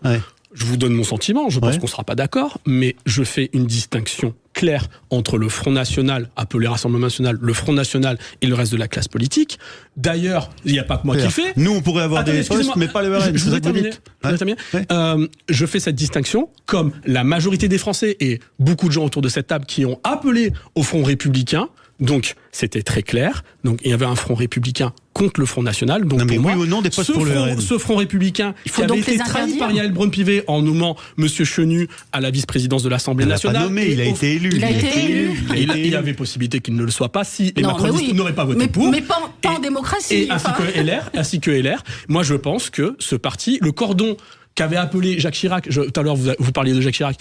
Je vous donne mon sentiment, je pense qu'on ne sera pas d'accord, mais je fais une distinction claire entre le Front National, appelé Rassemblement National, le Front National et le reste de la classe politique. D'ailleurs, il n'y a pas que moi qui le fais. Nous, on pourrait avoir des postes, mais pas le RN. Je vais terminer. Je fais cette distinction comme la majorité des Français et beaucoup de gens autour de cette table qui ont appelé au Front républicain. Donc, c'était très clair. Donc, il y avait un Front républicain contre le Front National. Donc, mais oui ou non, des postes pour le RN. Ce Front républicain qui avait été trahi par Yael Braun-Pivet en nommant Monsieur Chenu à la vice-présidence de l'Assemblée nationale. Pas nommé, il a été élu. Il y avait possibilité qu'il ne le soit pas si les macronistes n'auraient pas voté pour. Mais pas en démocratie. Ainsi que LR. Moi, je pense que ce parti, le cordon qu'avait appelé Jacques Chirac, tout à l'heure vous parliez de Jacques Chirac,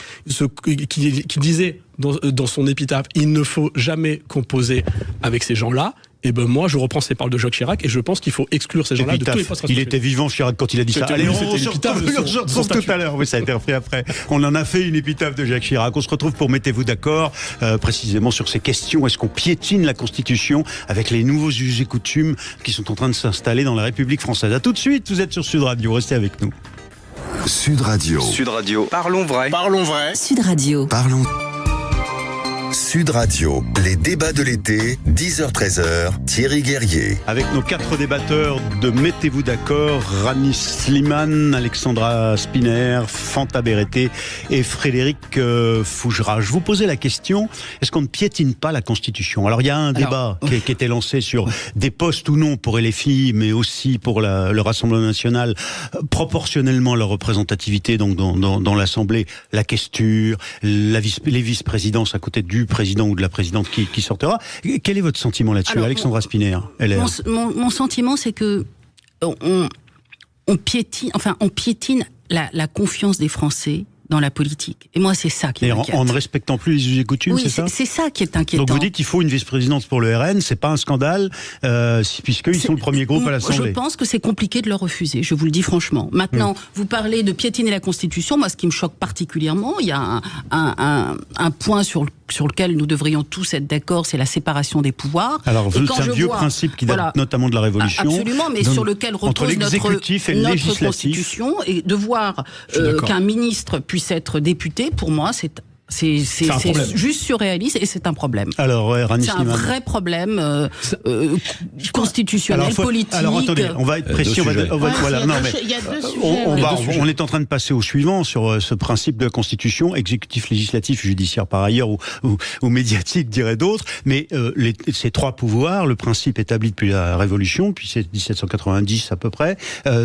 qui disait dans son épitaphe, il ne faut jamais composer avec ces gens-là. Et ben moi, je reprends ces paroles de Jacques Chirac et je pense qu'il faut exclure ces gens-là de tous les postes. Il était vivant, Chirac, quand il a dit ça. Allez, on se retrouve tout à l'heure. Oui, ça a été repris après. On en a fait une épitaphe de Jacques Chirac. On se retrouve pour Mettez-vous d'accord, précisément sur ces questions. Est-ce qu'on piétine la Constitution avec les nouveaux us et coutumes qui sont en train de s'installer dans la République française? À tout de suite, vous êtes sur Sud Radio. Restez avec nous. Sud Radio. Sud Radio. Parlons vrai. Parlons vrai. Sud Radio. Parlons. Sud Radio, les débats de l'été, 10h-13h, Thierry Guerrier. Avec nos quatre débatteurs de Mettez-vous d'accord, Rani Slimane, Alexandra Spinner, Fanta Berreté et Frédéric Fougera. Je vous posais la question, est-ce qu'on ne piétine pas la Constitution? Alors il y a un débat qui était lancé sur des postes ou non pour LFI, mais aussi pour le Rassemblement National, proportionnellement à leur représentativité donc dans l'Assemblée, la questure, les vice-présidences à côté du président ou de la présidente qui sortira. Quel est votre sentiment là-dessus, Alexandra Spinner? Mon sentiment, c'est que on piétine la confiance des Français dans la politique. Et moi, c'est ça qui m'inquiète. En ne respectant plus les us et coutumes, c'est ça? C'est ça qui est inquiétant. Donc vous dites qu'il faut une vice-présidence pour le RN, c'est pas un scandale, puisqu'ils sont le premier groupe à l'Assemblée. Je pense que c'est compliqué de leur refuser, je vous le dis franchement. Maintenant, vous parlez de piétiner la Constitution, moi ce qui me choque particulièrement, il y a un point sur lequel nous devrions tous être d'accord, c'est la séparation des pouvoirs. Alors, c'est un vieux principe qui date notamment de la Révolution. Absolument, mais sur lequel repose notre Constitution, et de voir qu'un ministre puisse être député, pour moi, c'est juste surréaliste et c'est un problème. Alors, Rani Slimane. C'est un vrai problème constitutionnel, politique. Alors attendez, on va être précis. On est en train de passer au suivant sur ce principe de la Constitution, exécutif, législatif, judiciaire par ailleurs ou médiatique, diraient d'autres. Mais ces trois pouvoirs, le principe établi depuis la Révolution, puis c'est 1790 à peu près,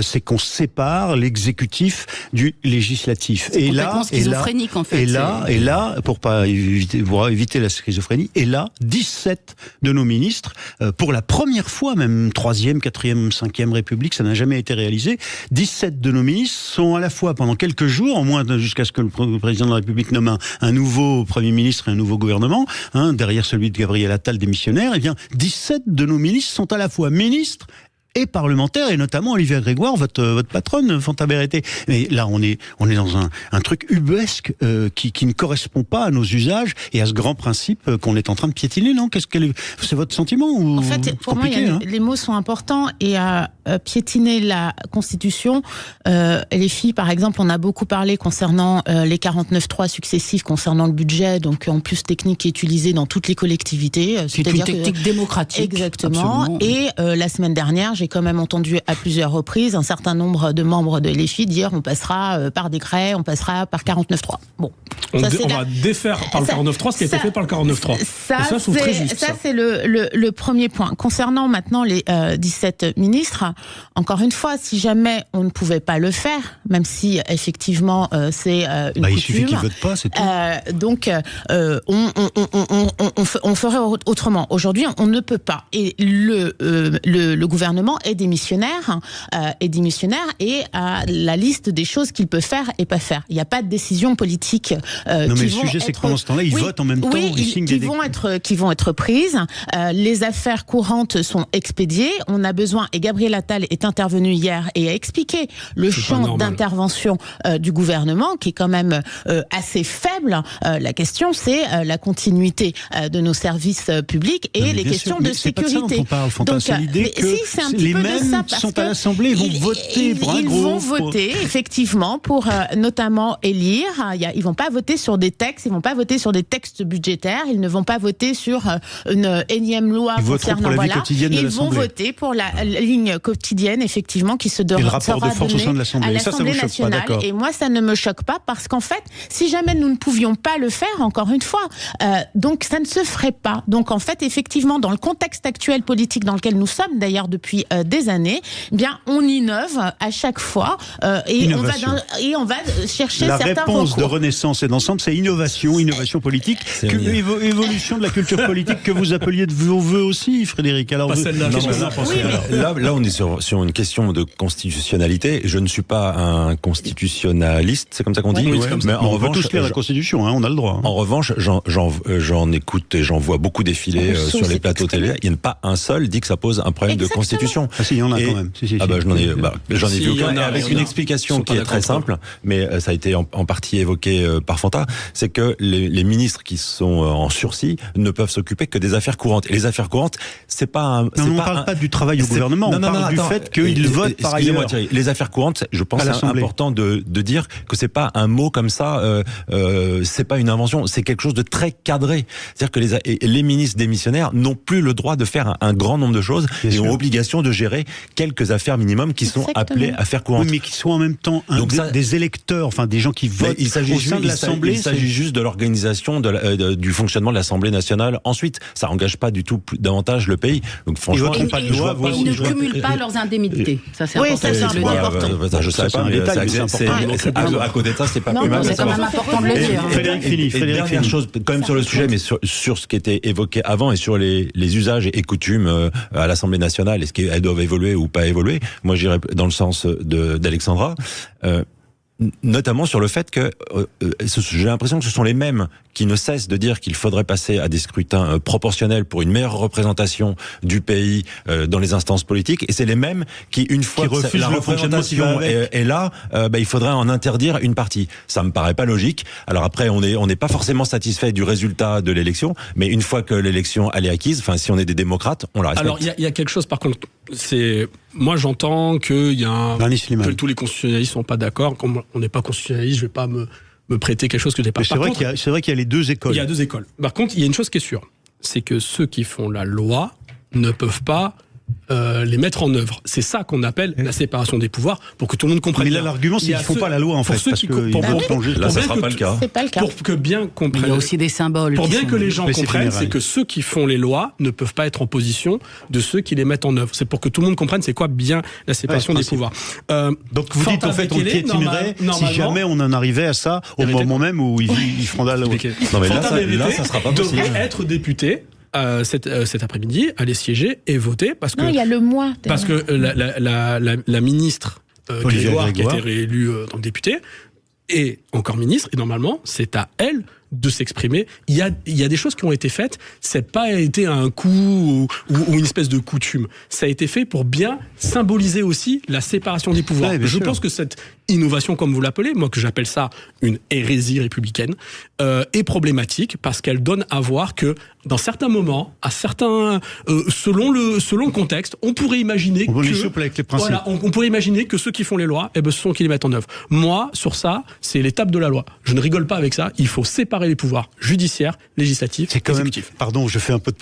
c'est qu'on sépare l'exécutif du législatif. C'est complètement schizophrénique en fait. Et là, pour éviter la schizophrénie, et là, 17 de nos ministres, pour la première fois, même 3e, 4e, 5e République, ça n'a jamais été réalisé, 17 de nos ministres sont à la fois pendant quelques jours, au moins jusqu'à ce que le président de la République nomme un nouveau Premier ministre et un nouveau gouvernement, derrière celui de Gabriel Attal démissionnaire, 17 de nos ministres sont à la fois ministres et parlementaires, et notamment Olivia Grégoire, votre patronne, Fanta Berete. Mais là, on est dans un truc ubuesque qui ne correspond pas à nos usages et à ce grand principe qu'on est en train de piétiner, non ? C'est votre sentiment ou... En fait, pour moi, les mots sont importants, et à piétiner la Constitution, les filles, par exemple, on a beaucoup parlé concernant les 49.3 successifs, concernant le budget, donc en plus technique qui est utilisée dans toutes les collectivités. C'est une technique démocratique. Exactement. Absolument. Et la semaine dernière, j'ai quand même entendu à plusieurs reprises un certain nombre de membres de l'EFI dire on passera par décret, on passera par 49.3. Bon. On va défaire par le 49.3 ce qui a été fait par le 49.3. Ça, c'est le premier point. Concernant maintenant les 17 ministres, encore une fois, si jamais on ne pouvait pas le faire, même si effectivement c'est une coutume. Il suffit qu'ils votent pas, c'est tout. Donc on ferait autrement. Aujourd'hui, on ne peut pas. Et le gouvernement est démissionnaire et a la liste des choses qu'il peut faire et pas faire. Il n'y a pas de décision politique. Non, mais le sujet, c'est que pendant ce temps-là, ils votent en même temps, ils signent des décrets. Qui vont être prises. Les affaires courantes sont expédiées. On a besoin, et Gabriel Attal est intervenu hier et a expliqué le champ d'intervention du gouvernement, qui est quand même assez faible. La question, c'est la continuité de nos services publics et les questions de sécurité. C'est pas de ça dont on parle, Fanta. C'est l'idée que les mêmes sont à l'Assemblée, ils vont voter pour un groupe. Ils vont voter, effectivement, pour notamment élire. Ils vont pas voter sur des textes, ils vont pas voter sur des textes budgétaires, ils ne vont pas voter sur une énième loi concernant ils vont voter pour la ligne quotidienne, effectivement, qui se donnera. Et le rapport de force au sein de l'Assemblée. À l'Assemblée nationale. Et moi, ça ne me choque pas, parce qu'en fait, si jamais nous ne pouvions pas le faire, encore une fois, donc ça ne se ferait pas. Donc en fait, effectivement, dans le contexte actuel politique dans lequel nous sommes, d'ailleurs depuis des années, eh bien, on innove à chaque fois et on va chercher certains recours. La réponse de Renaissance et d'ensemble, c'est innovation politique, évolution de la culture politique que vous appeliez de vos voeux aussi, Frédéric. Alors, là, on est sur une question de constitutionnalité. Je ne suis pas un constitutionnaliste, c'est comme ça qu'on dit. Mais en revanche, tous lire la Constitution, on a le droit. En revanche, j'en écoute et j'en vois beaucoup défiler sur les plateaux télé. Il n'y en a pas un seul dit que ça pose un problème de constitution. Ah si, il y en a quand même. J'en ai vu aucun, avec une explication qui est très simple, mais ça a été en partie évoqué par Fanta, c'est que les ministres qui sont en sursis ne peuvent s'occuper que des affaires courantes. Et les affaires courantes, c'est pas on ne parle pas du travail au gouvernement, on parle du fait qu'ils votent par ailleurs. Excusez-moi Thierry, les affaires courantes, je pense que c'est important de dire que c'est pas un mot comme ça, c'est pas une invention, c'est quelque chose de très cadré. C'est-à-dire que les ministres démissionnaires n'ont plus le droit de faire un grand nombre de choses et ont obligation de gérer quelques affaires minimum qui sont appelées affaires courantes. Oui, mais qui sont en même temps des électeurs, enfin des gens qui votent au sein de l'Assemblée. Il s'agit juste de l'organisation du fonctionnement de l'Assemblée nationale. Ensuite, ça engage pas du tout davantage le pays. Donc franchement, ils ne cumulent pas leurs indemnités. Ça, c'est important. Je sais pas, mais à côté de ça, c'est pas plus mal. C'est quand même important de le dire. Frédéric, dernière chose, quand même sur le sujet, mais sur ce qui était évoqué avant et sur les usages et coutumes à l'Assemblée nationale, est-ce qu'elles doivent évoluer ou pas évoluer? Moi, j'irais dans le sens d'Alexandra. Notamment sur le fait que j'ai l'impression que ce sont les mêmes qui ne cessent de dire qu'il faudrait passer à des scrutins proportionnels pour une meilleure représentation du pays dans les instances politiques, et c'est les mêmes qui, une fois que la représentation est là, il faudrait en interdire une partie. Ça me paraît pas logique. Alors après, on n'est pas forcément satisfait du résultat de l'élection, mais une fois que l'élection elle est acquise, enfin si on est des démocrates, on la respecte. Alors il y a quelque chose par contre, moi j'entends que tous les constitutionnalistes sont pas d'accord. Comme on n'est pas constitutionnaliste, je vais pas me prêter quelque chose que je n'ai pas. C'est vrai qu'il y a les deux écoles. Il y a deux écoles. Par contre, il y a une chose qui est sûre, c'est que ceux qui font la loi ne peuvent pas les mettre en œuvre. C'est ça qu'on appelle la séparation des pouvoirs, pour que tout le monde comprenne. Mais là, l'argument, c'est qu'ils ne font pas la loi, en fait. Là, ça ne sera pas le cas. C'est pas le cas. Pour que bien comprennent. Il y a aussi des symboles. Pour bien que les gens comprennent, c'est que ceux qui font les lois ne peuvent pas être en position de ceux qui les mettent en œuvre. C'est pour que tout le monde comprenne c'est quoi bien la séparation des pouvoirs. Donc vous dites, en fait, on piétinerait si jamais on en arrivait à ça, au moment même où ils feront la loi. Non, mais là, ça sera pas possible. Devrait être député cet après-midi, aller siéger et voter il y a le mois. Parce que la ministre Grégoire, qui a été réélue donc députée, est encore ministre, et normalement, c'est à elle de s'exprimer. Il y a des choses qui ont été faites, c'est pas été un coup ou une espèce de coutume. Ça a été fait pour bien symboliser aussi la séparation des pouvoirs. Ouais, je pense que cette innovation, comme vous l'appelez, moi que j'appelle ça une hérésie républicaine, est problématique parce qu'elle donne à voir que dans certains moments, à certains, selon le contexte, on pourrait imaginer on est souple avec les principes. Voilà, on pourrait imaginer que ceux qui font les lois, ce sont qui les mettent en œuvre. Moi, sur ça, c'est l'étape de la loi. Je ne rigole pas avec ça. Il faut séparer les pouvoirs judiciaires, législatifs, C'est quand même, exécutifs. pardon, je fais un peu de